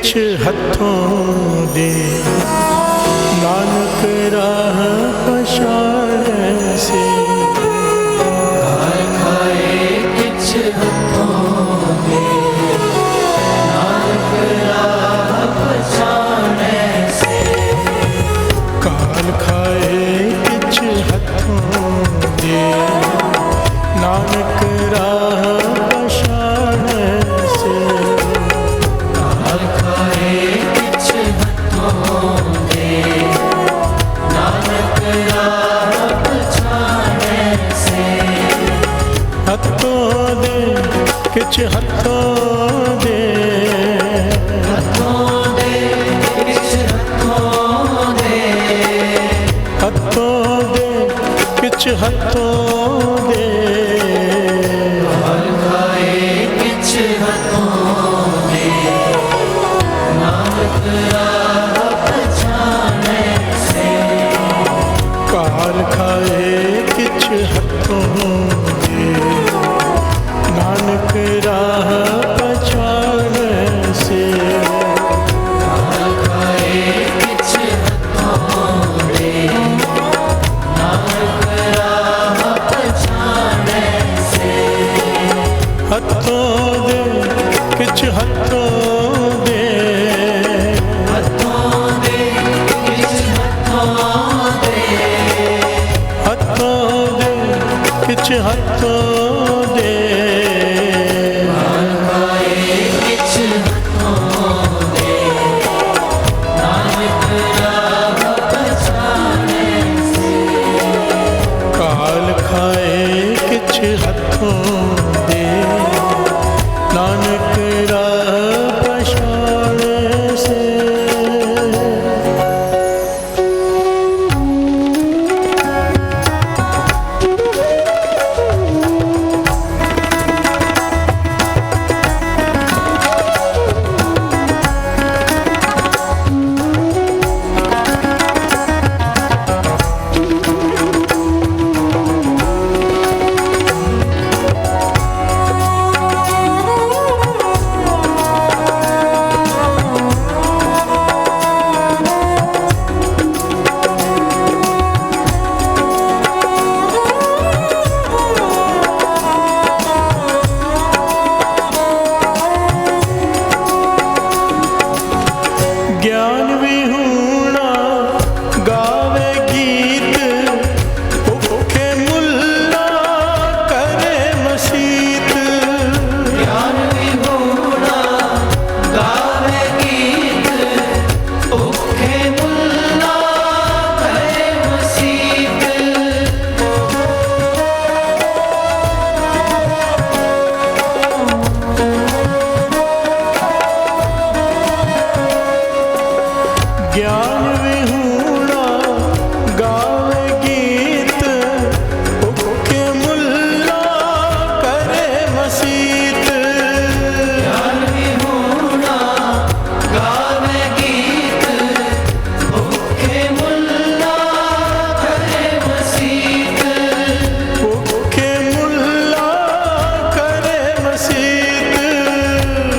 किछ हथों दे नानक राह पछाड़े से। काल खाए किछ हथों दे नानक राह पछाड़े से। काल खाए किछ हथों दे नानक राह पछाड़े से। काल खाए किछ हथों दे नानक राह पछाड़े से। हथों दे किछ हथों दे हथों दे किछ हथों दे। हथों दे किछ हथों दे। काल खाए किछ हथों दे नानक राह पछाड़े से। काल खाए किछ हथों दे नानक राह पछाड़े से। काल खाए किछ हथों दे नानक राह पछाड़े से। हथों दे किछ हथों दे। हथों दे किछ हथों दे। हथों दे किछ हथों दे। काल खाए किछ हथों दे नानक राह पछाड़े से। काल खाए किछ हथों दे नानक राह पछाड़े से। ज्ञान विहूणा गावे गीत भूखे मुल्ला करे मसीत। ज्ञान विहूणा गावे गीत भूखे मुल्ला करे मसीत। ज्ञान विहूणा गावे गीत भूखे मुल्ला करे मसीत। ज्ञान विहूणा गावे गीत भूखे मुल्ला करे मसीत। भूखे मुल्ला करे मसीत।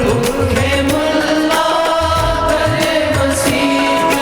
भूखे मुल्ला करे मसीत।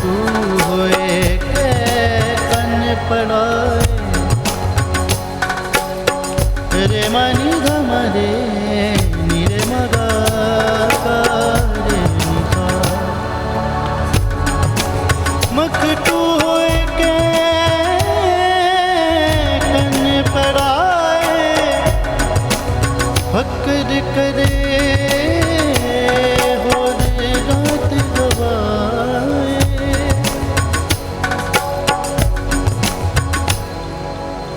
तू होए के कन पड़ाए रे मनी गम रे नीरे मगा रे निका मख तू होए के कन पड़ाए फकर करे हो रे रात गवाए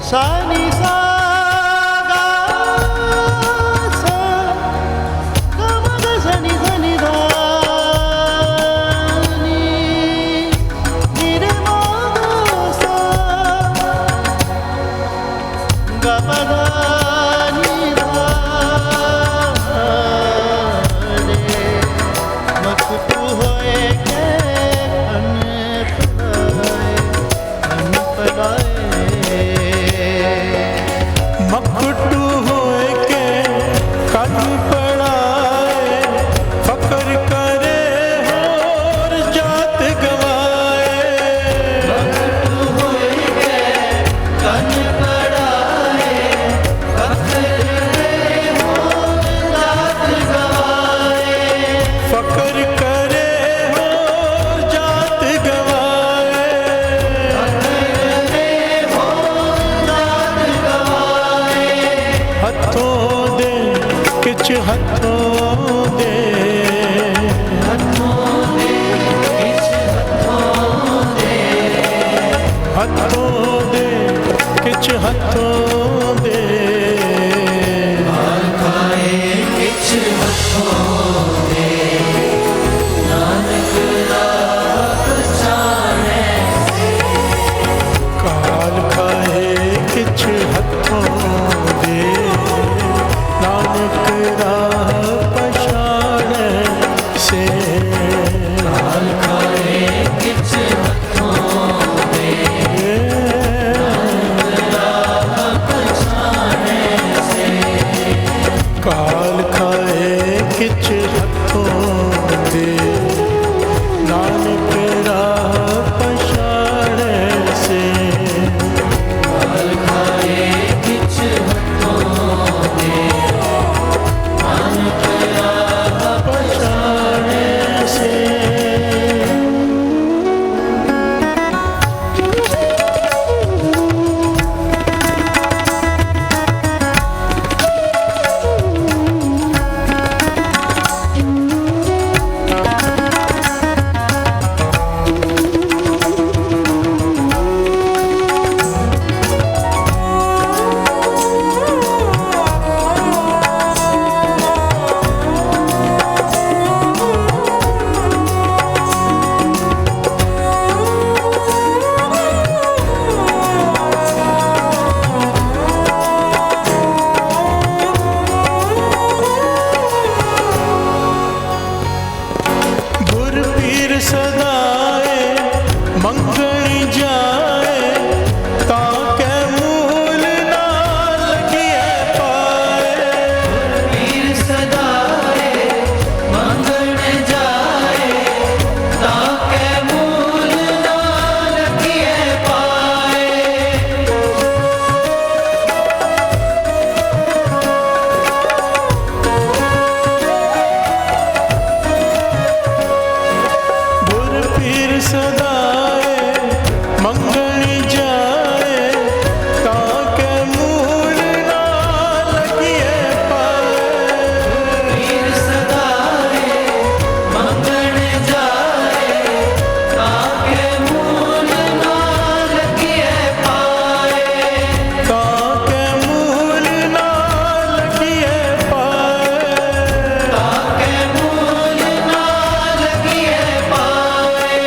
सानी सा गा सा गा मा गा सनी सनी धा नी नी रे मा गा सा गा मा गा नी धा रे मख तू होए के अन पड़ाए मखटू होए के कन पड़ाए फकर करे और जात गवाए मखटू होए के कन पड़ाए फकर करे और जात गवाए फकर करे और जात गवाए हथों दे किछ हथों दे हथों दे किछ हथों दे काल खाए किछ हथों दे नानक राह पछाड़े से काल खाए किछ हथों दे काल खाए किछ हथों दे नानक राह पछाड़े से काल खाए किछ हथों दे नानक राह पछाड़े से गुर पीर सदाए मंगणी जाए ताके मूल ना लगिए पाए पीर सदाए मंगण जाए ताके मूल ना लगिए पाए गुर पीर सदाए मंगणी जाए ताके मूल ना लगिए पाए पीर सदाए मंगण जाए ताके मूल ना लगिए पाए ताके मूल ना लगिए पाए ताके मूल ना लगिए पाए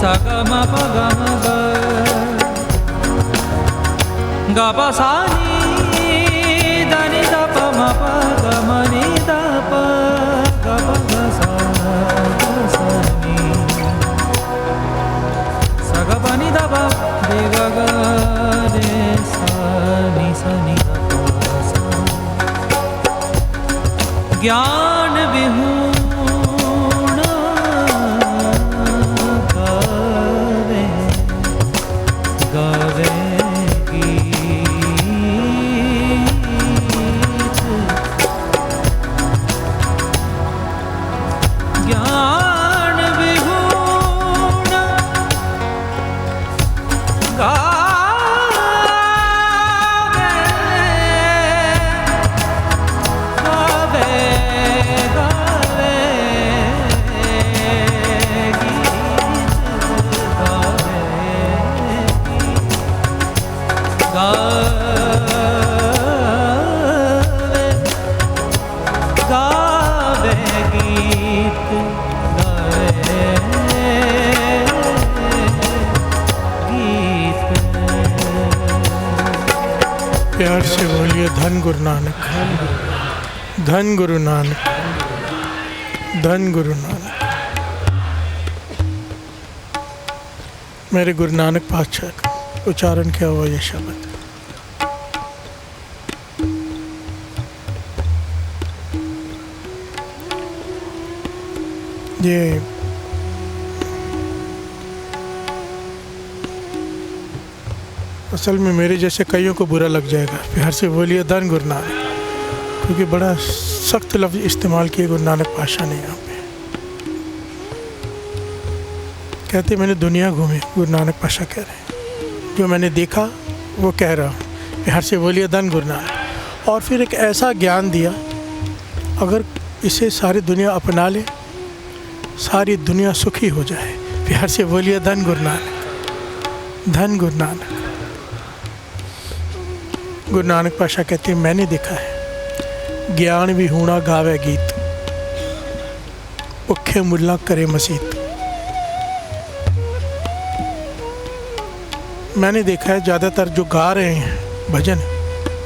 sa ga ma pa ga ma ga pa sa ni da ni da pa ma pa ga ma ni da pa ga pa ga sa ni sa ga pa ni da pa re ga ga re sa ni da pa sa ज्ञान विहूण गावे गावे गीत ज्ञान विहूण प्यार से बोलिए धन गुरु नानक, धन गुरु नानक, धन गुरु नानक। मेरे गुरु नानक पातशाह का उच्चारण किया हुआ ये शब्द ये असल में मेरे जैसे कईयों को बुरा लग जाएगा। प्यार से बोलिए धन गुरु नानक, क्योंकि बड़ा सख्त लफ्ज़ इस्तेमाल किए गुरु नानक पातशाह ने यहाँ पे। कहते मैंने दुनिया घूमी, गुरु नानक पातशाह कह रहे हैं, जो मैंने देखा वो कह रहा हूँ। प्यार से बोलिए धन गुरु नानक। और फिर एक ऐसा ज्ञान दिया, अगर इसे सारी दुनिया अपना ले, सारी दुनिया सुखी हो जाए। प्यार से बोलिए धन गुरु नानक, धन गुरु नानक। गुरु नानक पातशाह कहते हैं मैंने देखा है, ज्ञान विहूणा गावे गीत, भुखे मुल्ला करे मसीत। मैंने देखा है ज़्यादातर जो गा रहे हैं भजन,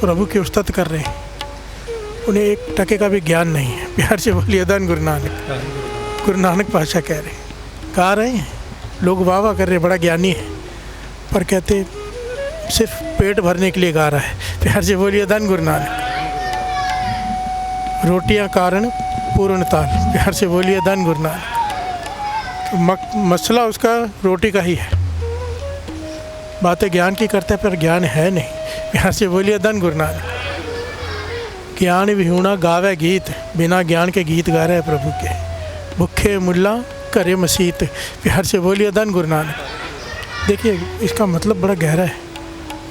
प्रभु की उस्तत कर रहे हैं, उन्हें एक टके का भी ज्ञान नहीं है। प्यार से बोलिए धन गुरु नानक। गुरु नानक पातशाह कह रहे हैं, गा रहे हैं लोग, वाह वाह कर रहे हैं, बड़ा ज्ञानी है, पर कहते सिर्फ पेट भरने के लिए गा रहा है। प्यार से बोलिए धन गुरु नानक। रोटियां कारण पूर्ण ताल। प्यार से बोलिए धन गुरु नानक। तो मसला उसका रोटी का ही है, बातें ज्ञान की करते हैं पर ज्ञान है नहीं। प्यार से बोलिए धन गुरु नानक। ज्ञान विहूणा गावे गीत, बिना ज्ञान के गीत गा रहे हैं प्रभु के। भुखे मुल्ला करे मसीत। प्यार से बोलिए धन गुरु नानक। देखिए इसका मतलब बड़ा गहरा है।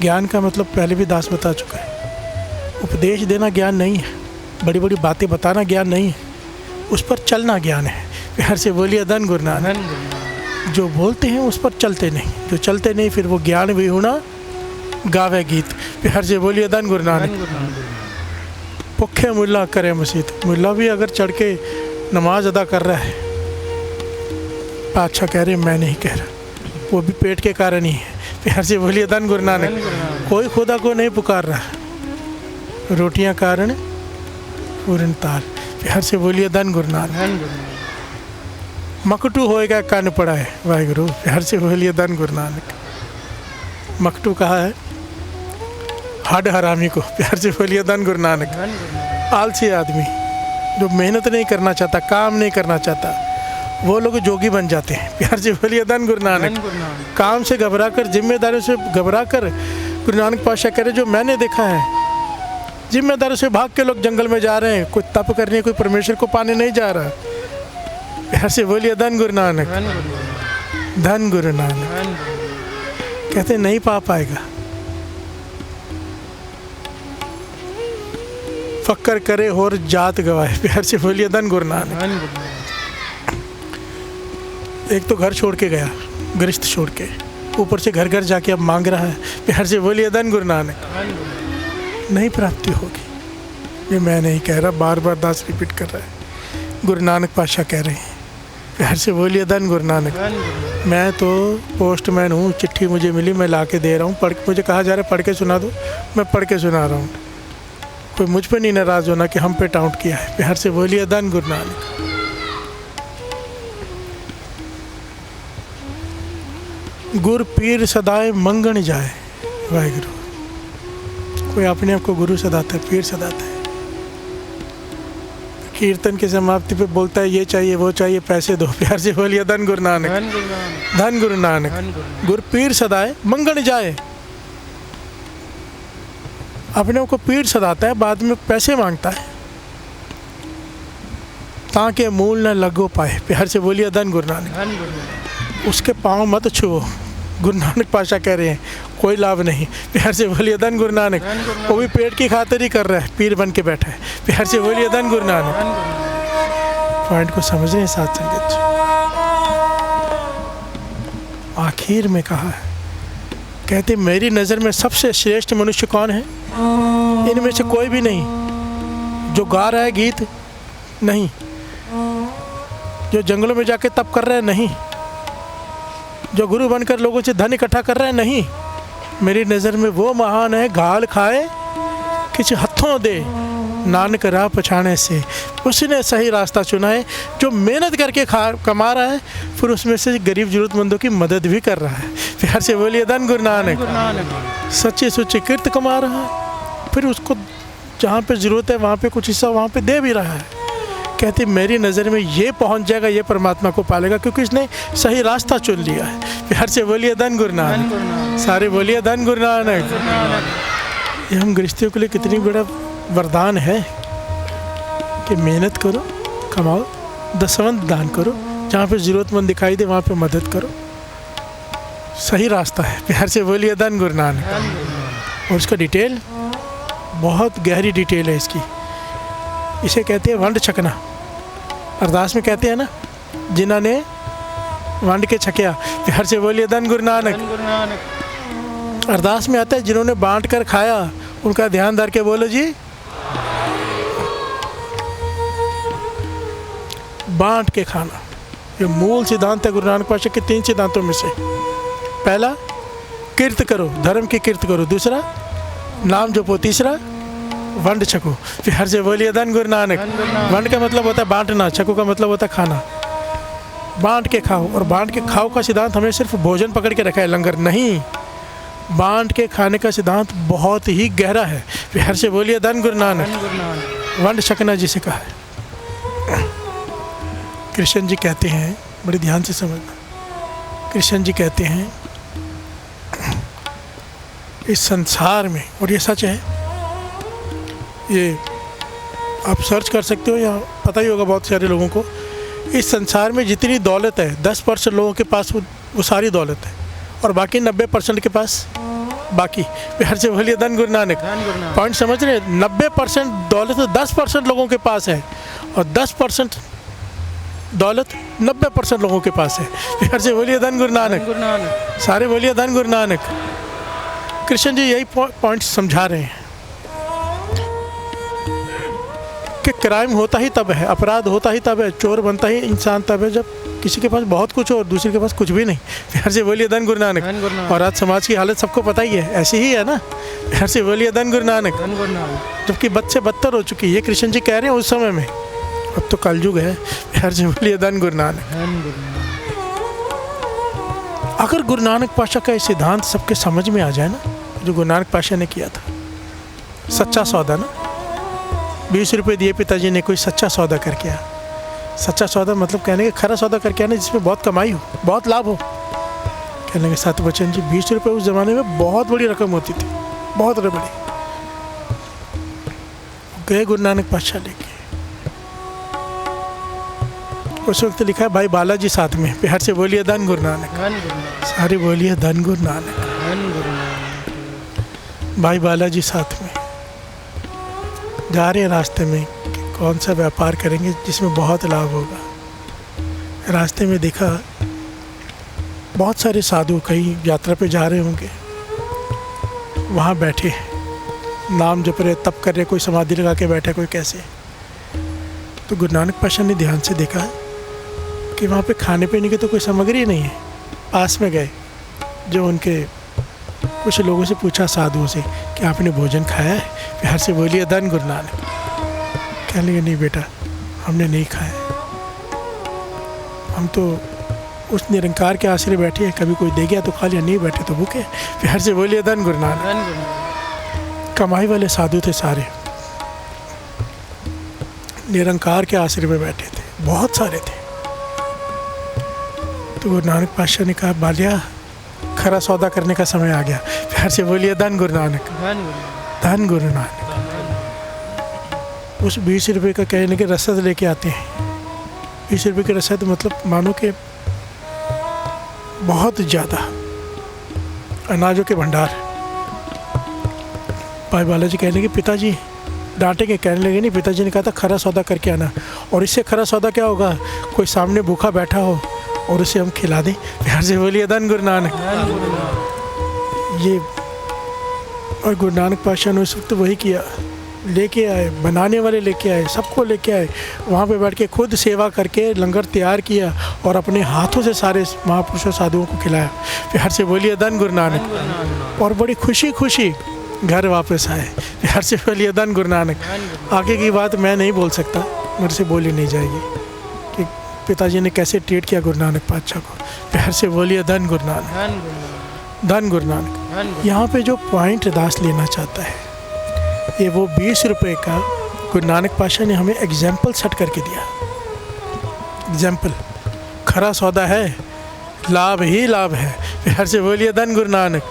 ज्ञान का मतलब पहले भी दास बता चुका है, उपदेश देना ज्ञान नहीं है, बड़ी बड़ी बातें बताना ज्ञान नहीं है, उस पर चलना ज्ञान है। प्यार से बोलिए धन गुरु नानक। जो बोलते हैं उस पर चलते नहीं, जो चलते नहीं फिर वो ज्ञान विहूणा गावे गीत। प्यार से बोलिए धन गुरु नानक। भुखे मुल्ला करे मसीत। मुल्ला भी अगर चढ़ के नमाज अदा कर रहा है, पातशाह कह रहे मैं नहीं कह रहा, वो भी पेट के कारण ही है। प्यार से बोलिए धन गुरु नानक। कोई खुदा को नहीं पुकार रहा, रोटियां कारण पूर्ण ताल। प्यार से बोलिए धन गुरु नानक। मकटू होएगा कान पड़ा है वाहिगुरु। प्यार से बोलिए धन गुरु नानक। मकटू कहा है हड हरामी को। प्यार से बोलिए धन गुरु नानक। आलसी आदमी जो मेहनत नहीं करना चाहता, काम नहीं करना चाहता, वो लोग जोगी बन जाते हैं। प्यार से बोलिए धन गुरु नानक। काम से घबरा कर, जिम्मेदारियों से घबरा कर, गुरु नानक पातशाह कह रहे जो मैंने देखा है, जिम्मेदारियों से भाग के लोग जंगल में जा रहे हैं, कोई तप करने, कोई परमेश्वर को पाने नहीं जा रहा। प्यार से बोलिए धन गुरु नानक। धन गुरु नानक। कहते नहीं पा पाएगा, फक्कर करे और जात गवाए। प्यार से बोलिए धन गुरु नानक। एक तो घर छोड़ के गया, गृहस्थ छोड़ के, ऊपर से घर घर जाके अब मांग रहा है। प्यार से बोलिए धन गुरु नानक। नहीं प्राप्ति होगी, ये मैं नहीं कह रहा, बार बार दास रिपीट कर रहा है, गुरु नानक पातशाह कह रहे हैं। प्यार से बोलिए धन गुरु नानक। मैं तो पोस्टमैन हूँ, चिट्ठी मुझे मिली, मैं ला के दे रहा हूँ। मुझे कहा जा रहा है पढ़ के सुना दो, मैं पढ़ के सुना रहा हूँ। कोई मुझ पे नहीं नाराज़ होना कि हम पे टाउट किया है। प्यार से बोलिए धन गुरु नानक। गुर पीर सदाए मंगन जाए। वाहिगुरु। कोई अपने आप को गुरु सदाता है, पीर सदाता है। कीर्तन की समाप्ति पे बोलता है ये चाहिए वो चाहिए, पैसे दो। प्यार से बोलिए धन गुरु नानक, धन गुरु नानक। गुर पीर सदाए मंगन जाए। अपने आप को पीर सदाता है, बाद में पैसे मांगता है ताकि मूल न लगो पाए। प्यार से बोलिए धन गुरु नानक। उसके पाँव मत छुओ, गुरु नानक पाशा कह रहे हैं, कोई लाभ नहीं। प्यार से बोलिए धन गुरु नानक। वो भी पेट की खातिर ही कर रहा है, पीर बन के बैठा है। प्यार से बोलिए धन गुरु नानक। पॉइंट को समझ रहे हैं साथ संगत जी। आखिर में कहा है, कहते मेरी नज़र में सबसे श्रेष्ठ मनुष्य कौन है? इनमें से कोई भी नहीं। जो गा रहा है गीत नहीं, जो जंगलों में जाके तप कर रहा है नहीं, जो गुरु बनकर लोगों से धन इकट्ठा कर रहा है नहीं। मेरी नज़र में वो महान है, गाल खाए किसी हथों दे, नानक राह पछाने से। उसने सही रास्ता चुना है, जो मेहनत करके कमा रहा है, फिर उसमें से गरीब जरूरतमंदों की मदद भी कर रहा है। प्यार से बोलिए धन गुरु नानक। सच्चे सुच्चे कीर्त कमा रहा है, फिर उसको जहाँ पे ज़रूरत है वहाँ पे कुछ हिस्सा वहाँ पे दे भी रहा है। कहते मेरी नज़र में ये पहुँच जाएगा, ये परमात्मा को पालेगा, क्योंकि इसने सही रास्ता चुन लिया है। प्यार से बोलिए धन गुरु नानक। सारे बोलिए धन गुरु नानक। ये हम गृहस्थियों के लिए कितनी बड़ा वरदान है कि मेहनत करो, कमाओ, दसवंत दान करो, जहाँ पे ज़रूरतमंद दिखाई दे वहाँ पे मदद करो। सही रास्ता है। प्यार से बोलिए धन गुरु नानक। और उसका डिटेल बहुत गहरी डिटेल है इसकी। इसे कहते हैं वंड छकना। अरदास में कहते हैं ना, जिन्होंने वंड के छकिया। प्यार से बोलिए धन गुरु नानक। अरदास में आता है जिन्होंने बांट कर खाया, उनका ध्यान धर के बोलो जी। बांट के खाना, ये मूल सिद्धांत है गुरु नानक पातशाह के 3 सिद्धांतों में से। पहला, कीर्त करो, धर्म की कीर्त करो। दूसरा, नाम जपो। तीसरा, वंड छको। प्यार से बोलिए धन गुरु नानक। वंड का मतलब होता है बांटना, छको का मतलब होता है खाना। बांट के खाओ। और बांट के खाओ का सिद्धांत हमने सिर्फ भोजन पकड़ के रखा है, लंगर नहीं। बांट के खाने का सिद्धांत बहुत ही गहरा है। प्यार से बोलिए धन गुरु नानक। वंड छकना जिसे कहा है। कृष्ण जी कहते हैं, बड़े ध्यान से समझना, कृष्ण जी कहते हैं इस संसार में, और ये सच है, ये आप सर्च कर सकते हो या पता ही होगा बहुत सारे लोगों को, इस संसार में जितनी दौलत है 10% लोगों के पास वो सारी दौलत है, और बाकी 90% के पास बाकी। प्यार से बोलिए धन गुरु नानक। पॉइंट समझ रहे हैं? 90% दौलत 10% लोगों के पास है, और 10% दौलत 90% लोगों के पास है। प्यार से बोलिए धन गुरु नानक। सारे बोलिए धन गुरु नानक। कृष्ण जी यही पॉइंट समझा रहे हैं कि क्राइम होता ही तब है, अपराध होता ही तब है, चोर बनता ही इंसान तब है जब किसी के पास बहुत कुछ हो और दूसरे के पास कुछ भी नहीं। प्यार से बोलिए धन गुरु नानक। और आज समाज की हालत सबको पता ही है, ऐसी ही है ना। प्यार से बोलिए धन गुरु नानक। जबकि बद से बदतर हो चुकी है, ये कृष्ण जी कह रहे हैं उस समय में। अब तो कलयुग है। प्यार से बोलिए धन गुरु नानक। अगर गुरु नानक पातशाह का ये सिद्धांत सबके समझ में आ जाए ना, जो गुरु नानक पातशाह ने किया था, सच्चा सौदा ना, 20 रुपये दिए पिताजी ने, कोई सच्चा सौदा करके आया। सच्चा सौदा मतलब कहने के खरा सौदा करके आना जिसमें बहुत कमाई हो, बहुत लाभ हो। कहने के साथ बच्चन जी 20 रुपये उस ज़माने में बहुत बड़ी रकम होती थी, बहुत बड़ी। गए गुरु नानक पातशाह लेके, उस वक्त लिखा है भाई बालाजी साथ में। प्यार से बोलिए धन गुरु नानक। सारे बोलिए धन गुरु नानक। भाई बालाजी साथ में जा रहे हैं रास्ते में कि कौन सा व्यापार करेंगे जिसमें बहुत लाभ होगा। रास्ते में देखा बहुत सारे साधु कहीं यात्रा पे जा रहे होंगे, वहाँ बैठे नाम जप रहे, तप कर रहे, कोई समाधि लगा के बैठे, कोई कैसे। तो गुरु नानक पातशाह ने ध्यान से देखा कि वहाँ पे खाने पीने की तो कोई सामग्री नहीं है। पास में गए, जो उनके कुछ लोगों से पूछा, साधुओं से, कि आपने भोजन खाया है? प्यार से बोलिए धन गुरु नानक। कहने लगे नहीं बेटा, हमने नहीं खाया, हम तो उस निरंकार के आश्रय बैठे हैं, कभी कोई दे गया तो खा लिया, नहीं बैठे तो भूखे। प्यार से बोलिए धन गुरु नानक। कमाई वाले साधु थे सारे, निरंकार के आश्रय में बैठे थे, बहुत सारे थे। तो गुरु नानक पातशाह ने कहा, बालिया खरा सौदा करने का समय आ गया। प्यार से बोलिए धन गुरु नानक, धन गुरु नानक। उस 20 रुपये का कहने के रसद लेके आते हैं। 20 रुपये की रसद मतलब मानो कि बहुत ज़्यादा अनाजों के भंडार। भाई बालाजी कहने के पिताजी डांटेंगे, कहने लगे नहीं, पिताजी ने कहा था खरा सौदा करके आना। और इससे खरा सौदा क्या होगा, कोई सामने भूखा बैठा हो और उसे हम खिला दें। प्यार से बोलिए धन गुरु नानक। ये और गुरु नानक पातशाह ने उस वक्त वही किया, लेके आए, बनाने वाले लेके आए, सबको लेके आए, वहाँ पे बैठ के खुद सेवा करके लंगर तैयार किया और अपने हाथों से सारे महापुरुषों साधुओं को खिलाया। प्यार से बोलिए धन गुरु नानक। और बड़ी खुशी खुशी घर वापस आए। प्यार से बोलिए धन गुरु नानक। आगे की बात मैं नहीं बोल सकता, मेरे से बोली नहीं जाएगी कि पिताजी ने कैसे ट्रीट किया गुरु नानक पातशाह को। प्यार से बोलिए धन गुरु नानक, धन गुरु नानक। यहाँ पे जो पॉइंट दास लेना चाहता है, ये वो 20 रुपये का गुरु नानक पातशाह ने हमें एग्जाम्पल सेट करके दिया। एग्जाम्पल, खरा सौदा है, लाभ ही लाभ है। प्यार से बोलिए धन गुरु नानक।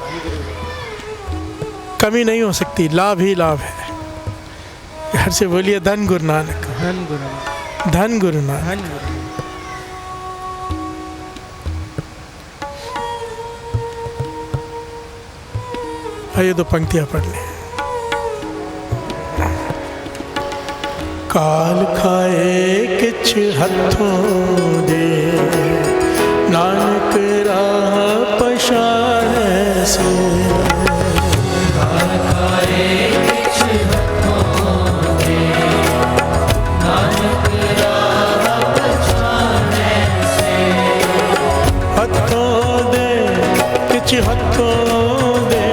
कमी नहीं हो सकती, लाभ ही लाभ है। प्यार से बोलिए धन गुरु नानक, धन गुरु नानक। आइए दो पंक्तियां पढ़ लें। काल खाए किछ हथों दे, नानक राह पछाड़े से। काल खाए किछ हथों दे, नानक राह पछाड़े से। हथों दे किछ हथों दे,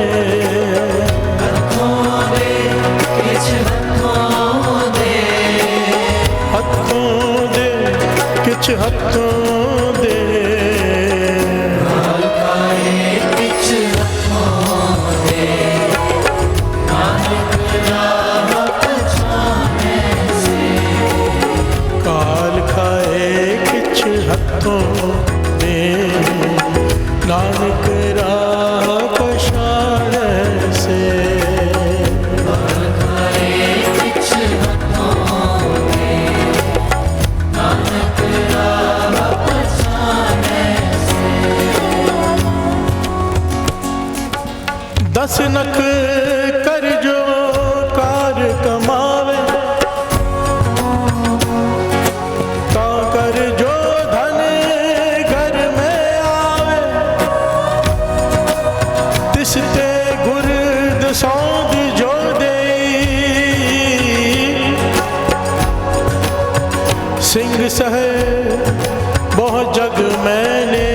किछ हथों दे। काल खाए किछ हथों दे, नानक राह पछाड़े से। काल खाए किछ हथों दे, नानक राह पछाड़े से। काल खाए किछ हथों दे, नानक राह पछाड़े से। 10 नख कर जो कार कमावे, ता कर जो धन घर में आवे। तिसते गुरद सौंद जो दे, सिंह सहे बहु जग मैंने।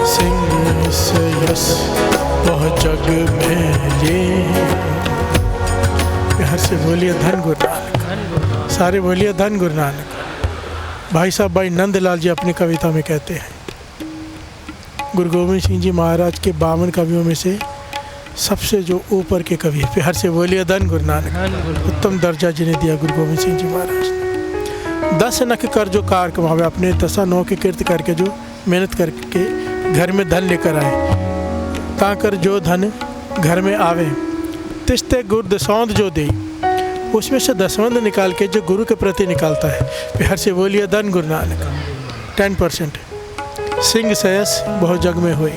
सिंह से यस बहु जग में ले। प्यार से बोलिए धन गुरु नानक। सारे बोलिए धन गुरु नानक। भाई साहब भाई नंदलाल जी अपनी कविता में कहते हैं, गुरु गोविंद सिंह जी महाराज के 52 कवियों में से सबसे जो ऊपर के कवि। प्यार से बोलिए धन गुरु नानक। उत्तम दर्जा जिन्हें दिया गुरु गोविंद सिंह जी महाराज ने। 10 नख कर जो कार कमावे, अपने 10 नौ के कीर्त करके जो मेहनत करके घर में धन लेकर आए। ताकर जो धन घर में आवे, तिस्ते गुरु दसौंद जो दे। उसमें से दसवंद निकाल के जो गुरु के प्रति निकालता है। प्यार से बोलिए धन गुरु नानक। 10% सिंह सयस बहु जग में हुई।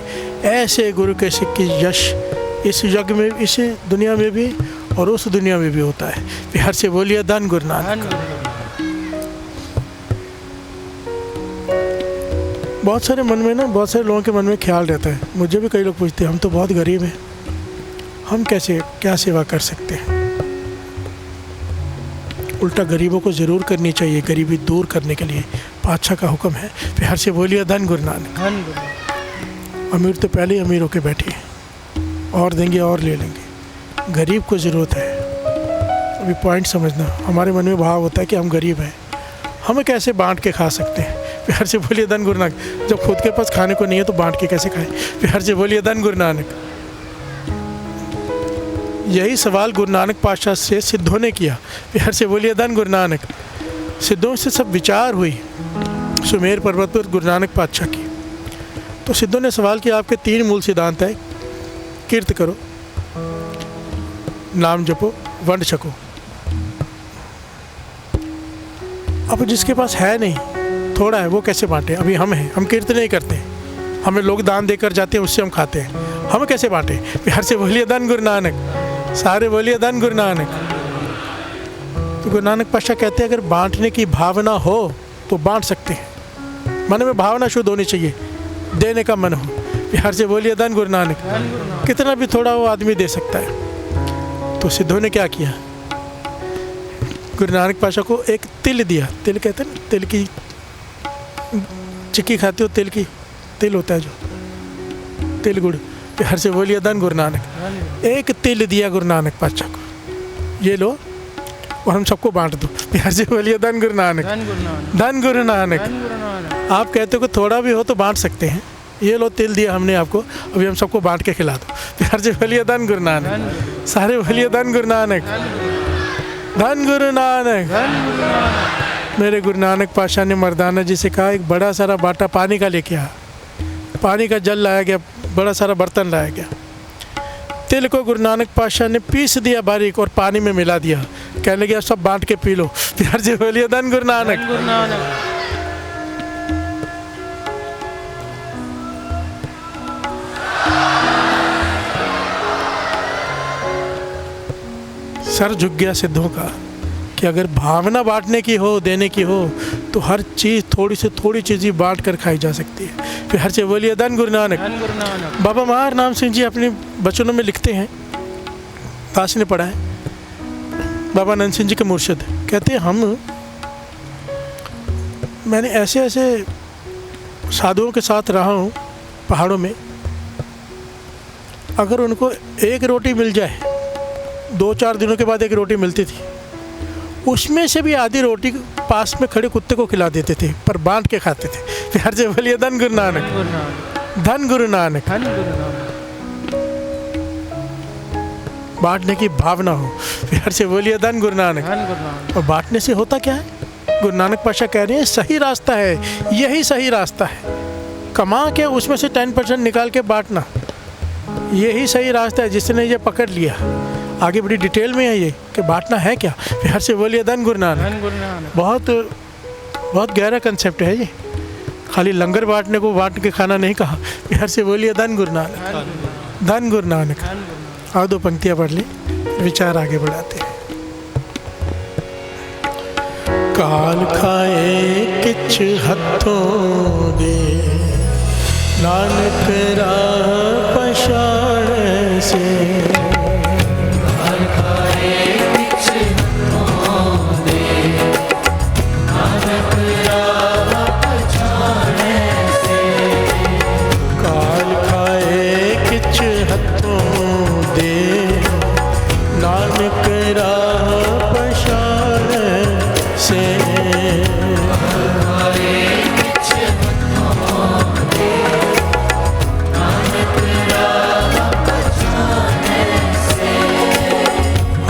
ऐसे गुरु के सिक्की यश इस जग में, इस दुनिया में भी और उस दुनिया में भी होता है। प्यार से बोलिए धन गुरु नानक। बहुत सारे मन में ना, बहुत सारे लोगों के मन में ख्याल रहता है, मुझे भी कई लोग पूछते हैं, हम तो बहुत गरीब हैं, हम कैसे क्या सेवा कर सकते हैं। उल्टा गरीबों को ज़रूर करनी चाहिए, गरीबी दूर करने के लिए पातशाह का हुक्म है। प्यार से बोलिए धन गुरु नानक। धन गुरु। अमीर तो पहले ही अमीर होके बैठे हैं, और देंगे और ले लेंगे। गरीब को ज़रूरत है। अभी पॉइंट समझना, हमारे मन में भाव होता है कि हम गरीब हैं, हमें कैसे बांट के खा सकते हैं। प्यार से बोलिए धन गुरु नानक। जब खुद के पास खाने को नहीं है तो बांट के कैसे खाएं। प्यार से बोलिए धन गुरु नानक। यही सवाल गुरु नानक पातशाह से सिद्धों ने किया। प्यार से बोलिए धन गुरु नानक। सिद्धों से सब विचार हुई सुमेर पर्वत पर गुरु नानक पातशाह की। तो सिद्धों ने सवाल किया, आपके 3 मूल सिद्धांत है, कीर्त करो, नाम जपो, वंड छको। अब जिसके पास है नहीं, थोड़ा है, वो कैसे बांटे। अभी हम हैं, हम कीर्त नहीं करते, हमें लोग दान देकर जाते हैं, उससे हम खाते हैं, हम कैसे बांटे। प्यार से बोलिए धन गुरु नानक। सारे बोलिए धन गुरु नानक। तो गुरु नानक पातशाह कहते हैं, अगर बांटने की भावना हो तो बांट सकते हैं। मन में भावना शुद्ध होनी चाहिए, देने का मन हो। प्यार से बोलिए धन गुरु नानक। कितना भी थोड़ा वो आदमी दे सकता है। तो सिद्धों ने क्या किया, गुरु नानक पातशाह को एक तिल दिया। तिल कहते हैं ना, तिल की चिक्की खाते हो, तिल की, तिल होता है जो, तिल गुड़। प्यार से बोलिए धन गुरु नानक। एक तिल दिया गुरु नानक पातशाह को, ये लो और हम सबको बांट दो। प्यार से बोलिए धन गुरु नानक। धन गुरु नानक। आप कहते हो कि थोड़ा भी हो तो बांट सकते हैं, ये लो तिल दिया हमने आपको, अभी हम सबको बांट के खिला दो। प्यार से बोलिए धन गुरु नानक। सारे बोलिए धन गुरु नानक। धन गुरु नानक। मेरे गुरु नानक पातशाह ने मर्दाना जी से कहा, एक बड़ा सारा बाटा पानी का लेके आ। पानी का जल लाया गया, बड़ा सारा बर्तन लाया गया। तिल को गुरु नानक पातशाह ने पीस दिया बारीक और पानी में मिला दिया। कहने लगे सब बांट के पी लो। प्यार से बोलिए धन गुरु नानक। सर झुक गया सिद्धों का कि अगर भावना बांटने की हो, देने की हो, तो हर चीज़ थोड़ी से थोड़ी चीज़ ही बांट कर खाई जा सकती है। फिर हर से बोलिए धन गुरु नानक। बाबा महार नाम सिंह जी अपने वचनों में लिखते हैं, दास ने पढ़ा है, बाबा नंद सिंह जी के मुर्शिद कहते हैं, मैंने ऐसे ऐसे साधुओं के साथ रहा हूँ पहाड़ों में, अगर उनको एक रोटी मिल जाए, 2-4 दिनों के बाद एक रोटी मिलती थी, उसमें से भी आधी रोटी पास में खड़े कुत्ते को खिला देते थे, पर बांट के खाते थे। प्यार से बोलिए धन गुरु नानक। धन गुरु नानक। बांटने की भावना हो। प्यार से बोलिए धन गुरु नानक। और बांटने से होता क्या है, गुरु नानक पातशाह कह रहे हैं सही रास्ता है, यही सही रास्ता है। कमा के उसमें से 10% निकाल के बांटना, यही सही रास्ता है। जिसने ये पकड़ लिया, आगे बड़ी डिटेल में है ये कि बांटना है क्या। प्यार से बोलिए धन गुरु नानक। बहुत बहुत गहरा कंसेप्ट है ये, खाली लंगर बांटने को बांट के खाना नहीं कहा। प्यार से बोलिए धन गुरु नानक। धन गुरु नानक। आओ 2 पंक्तियाँ पढ़ ली, विचार आगे बढ़ाते हैं। काल खाए किछ हथों दे, नानक राह पछाड़ से।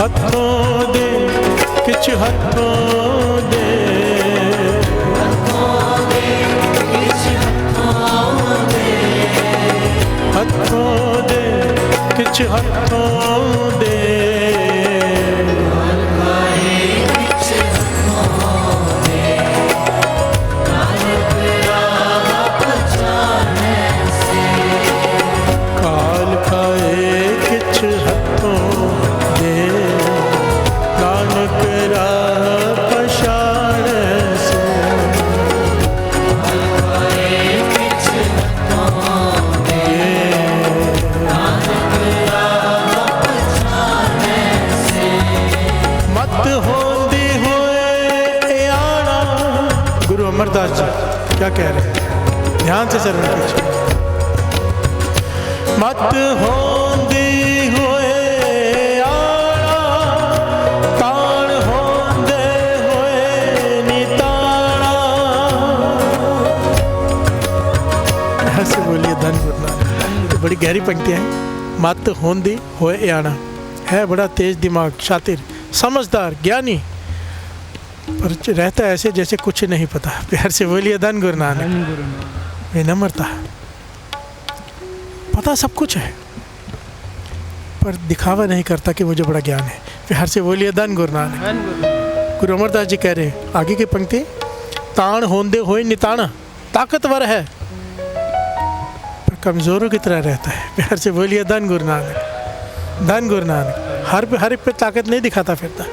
हथों दे किछ हथों दे, हथों दे किछ हथों दे। काल खाए किछ हथों दे, नानक राह पछाड़ से। ध्यान से श्रवण कीजिए। मत होंदी हुए आना, ताण होंदे हुए निताना। ऐसे बोलिए धन गुरु नानक। तो बड़ी गहरी पंक्तियां हैं। मत होंदी होए आना है बड़ा तेज दिमाग, शातिर, समझदार, ज्ञानी, पर रहता है ऐसे जैसे कुछ नहीं पता। प्यार से बोलिए धन गुरु नानक। विनम्रता, पता सब कुछ है पर दिखावा नहीं करता कि मुझे बड़ा ज्ञान है। प्यार से बोलिए धन गुरु नानक। गुरु अमरदास जी कह रहे हैं आगे की पंक्ति, ताण होंदे होए निताना, ताकतवर है पर कमजोरों की तरह रहता है। प्यार से बोलिए धन गुरु नानक। धन गुरु नानक। हर एक पे ताकत नहीं दिखाता फिरता।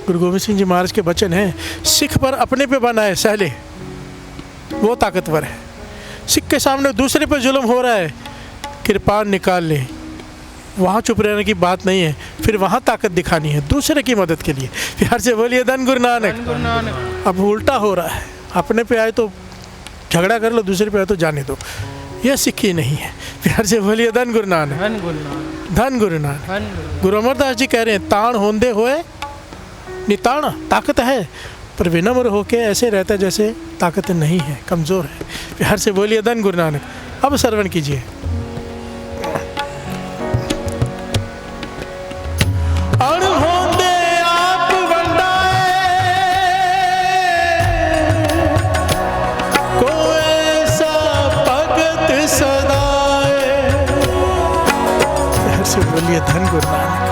गुरु गोविंद सिंह जी महाराज के वचन हैं, सिख पर अपने पे बनाए सहले, वो ताकतवर है। सिख के सामने दूसरे पे जुल्म हो रहा है, कृपान निकाल ले, वहाँ चुप रहने की बात नहीं है, फिर वहाँ ताकत दिखानी है दूसरे की मदद के लिए। प्यार से बोलिए धन गुरु नानक। अब उल्टा हो रहा है, अपने पे आए तो झगड़ा कर लो, दूसरे पे आए तो जाने दो, यह सिक्की नहीं है। प्यार से बोलिए धन गुरु नानक। धन गुरु नानक। गुरु अमरदास जी कह रहे हैं ताण होंदे हुए निताना, ताकत है पर विनम्र होके ऐसे रहता है जैसे ताकत नहीं है, कमज़ोर है। प्यार से बोलिए धन गुरु नानक। अब श्रवण कीजिए। अण होंदे आप वंडाए, को ऐसा भगत सदाए। प्यार से बोलिए धन गुरु नानक।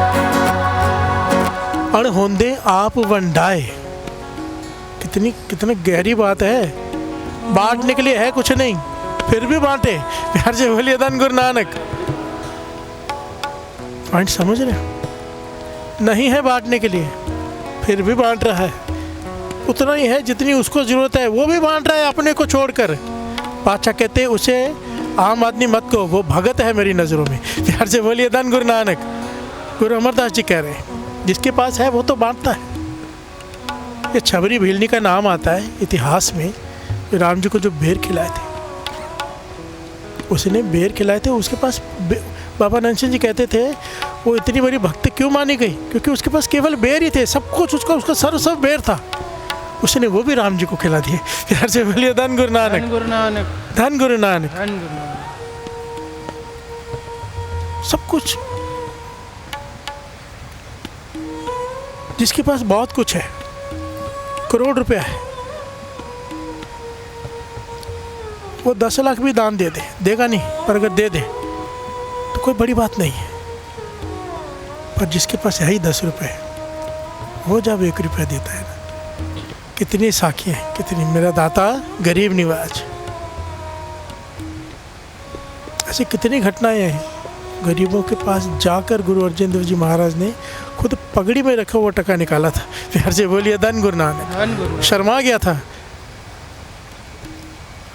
अण होंदे आप वंडाए, कितनी गहरी बात है। बांटने के लिए है कुछ नहीं, फिर भी बांटे। प्यार से बोलिए धन गुरु नानक। पॉइंट समझ रहे हो? नहीं है बांटने के लिए, फिर भी बांट रहा है। उतना ही है जितनी उसको जरूरत है, वो भी बांट रहा है अपने को छोड़कर। पातशाह कहते उसे आम आदमी मत को, वो भगत है मेरी नज़रों में। प्यार से बोलिए धन गुरु नानक। गुरु अमरदास जी कह रहे हैं जिसके पास है वो तो बांटता है। ये छबरी भीलनी का नाम आता है इतिहास में। राम जी को जो बेर खिलाए थे, उसने बेर खिलाए थे, उसके पास बाबा नंद सिंह जी कहते थे वो इतनी बड़ी भक्त क्यों मानी गई, क्योंकि उसके पास केवल बेर ही थे, सब कुछ उसका सर्व बेर था। उसने वो भी राम जी को खिला दिए। प्यार से बोलिए धन गुरु नानक। धन गुरु नानक। सब कुछ, जिसके पास बहुत कुछ है, करोड़ रुपया है, वो 10 लाख भी दान दे दे, देगा नहीं, पर अगर दे दे तो कोई बड़ी बात नहीं है। पर जिसके पास है ही 10 रुपये, वो जब 1 रुपया देता है ना, कितनी साखियाँ हैं, कितनी। मेरा दाता गरीब निवाज, ऐसी कितनी घटनाएं हैं। गरीबों के पास जाकर गुरु अर्जन देव जी महाराज ने खुद पगड़ी में रखा हुआ टका निकाला था। प्यार से बोलिए धन गुरु नानक। शर्मा गया था।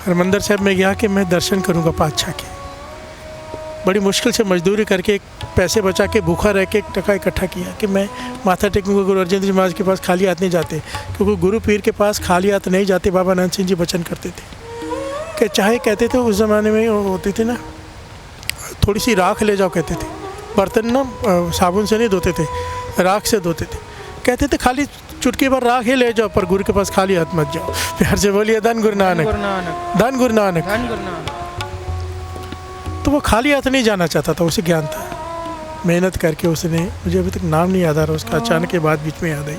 हरमंदिर साहब में गया कि मैं दर्शन करूंगा पातशाह के। बड़ी मुश्किल से मजदूरी करके पैसे बचा के भूखा रह के एक टका इकट्ठा किया कि मैं माथा टेकूंगा। गुरु अर्जन देव जी महाराज के पास खाली हाथ नहीं जाते, क्योंकि गुरु पीर के पास खाली हाथ नहीं जाते। बाबा नंद सिंह जी वचन करते थे कि चाहे कहते थे उस ज़माने में होते थे ना, थोड़ी सी राख ले जाओ कहते थे। बर्तन ना साबुन से नहीं धोते थे, राख से धोते थे। कहते थे खाली चुटकी भर राख ही ले जाओ, पर गुरु के पास खाली हाथ मत जाओ। प्यार से बोलिए धन गुरु नानक। धन गुरु नानक। तो वो खाली हाथ नहीं जाना चाहता था, उसे ज्ञान था। मेहनत करके उसने, मुझे अभी तक नाम नहीं याद आ रहा उसका, अचानक के बाद बीच में याद आई,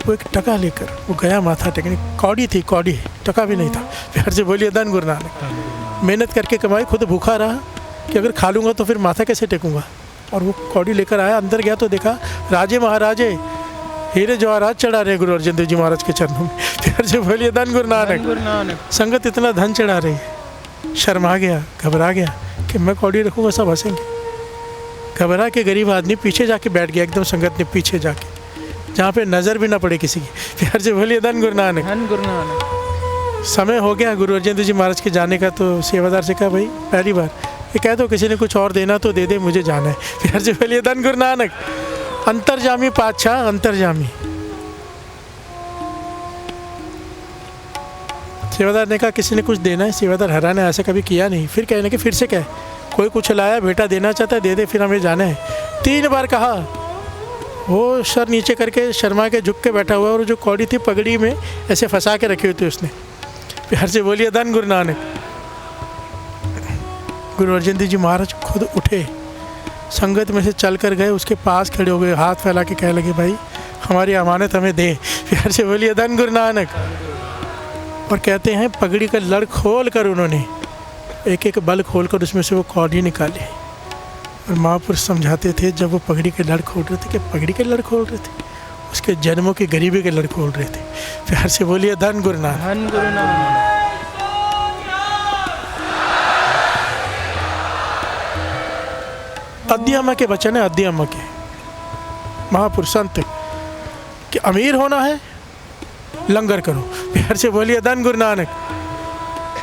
वो एक टका लेकर वो गया माथा टेकने। कौड़ी थी, कौड़ी, टका भी नहीं था। प्यार से बोलिए धन गुरु नानक। मेहनत करके कमाई, खुद भूखा रहा कि अगर खा लूँगा तो फिर माथा कैसे टेकूँगा। और वो कौड़ी लेकर आया, अंदर गया तो देखा राजे महाराजे हीरे जवाहरात चढ़ा रहे गुरु अर्जन देव जी महाराज के चरणों में। प्यार से बोलिए धन गुरु नानक। संगत इतना धन चढ़ा रही है, शर्मा गया, घबरा गया कि मैं कौड़ी रखूँगा सब हंसेंगे। घबरा के गरीब आदमी पीछे जाके बैठ गया, एकदम संगत ने पीछे जाके, जहाँ पे नज़र भी ना पड़े किसी की। प्यार से बोलिए धन गुरु नानक। समय हो गया गुरु अर्जन देव जी महाराज के जाने का, तो सेवादार से कहा भाई पहली बार ये कह दो किसी ने कुछ और देना तो दे दे, मुझे जाना है। प्यार से बोलिए धन गुरु नानक। अंतर्जामी पातशाह, अंतर्जामी। सेवादार ने कहा किसी ने कुछ देना है? सेवादार हैरान है, ऐसा कभी किया नहीं। फिर कहने कि फिर से कह, कोई कुछ लाया, बेटा देना चाहता है दे दे, फिर हमें जाना है। 3 बार कहा। वो सर नीचे करके शर्मा के झुक के बैठा हुआ, और जो कौड़ी थी पगड़ी में ऐसे फंसा के रखी हुई थी उसने। प्यार से बोलिए धन गुरु नानक। गुरु अर्जन देव जी महाराज खुद उठे, संगत में से चल कर गए, उसके पास खड़े हो गए, हाथ फैला के कहने लगे भाई हमारी अमानत हमें दे। प्यार से बोलिए धन गुरु नानक। और कहते हैं पगड़ी का लड़ खोल कर उन्होंने एक एक बल खोल कर उसमें से वो कौड़ी निकाली। और महापुरुष समझाते थे जब वो पगड़ी के लड़ खोल रहे थे कि पगड़ी के लड़ खोल रहे थे, उसके जन्मों की गरीबी के लड़ खोल रहे थे। प्यार से बोलिए धन गुरु नानक। धन गुरु नानक। अद्यमा के वचन है, अद्यमा के महापुरुष संत कि अमीर होना है लंगर करो। प्यार से बोलिए धन गुरु नानक।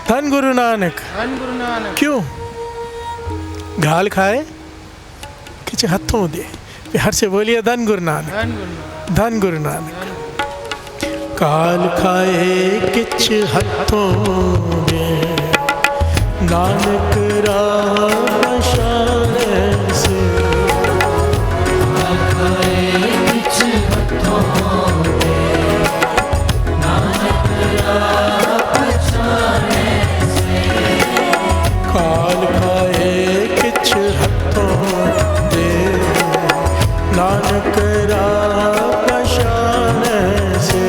धन गुरु नानक। धन गुरु नानक। क्यों? घाल खाए किसी हाथों दे। प्यार से बोलिए धन गुरु नानक। धन गुरु नानक। धन गुरु नानक। काल खाए किछ हाथों दे, नानक राह शान से। काल खाए किछ हाथों दे, नानक राह शान से।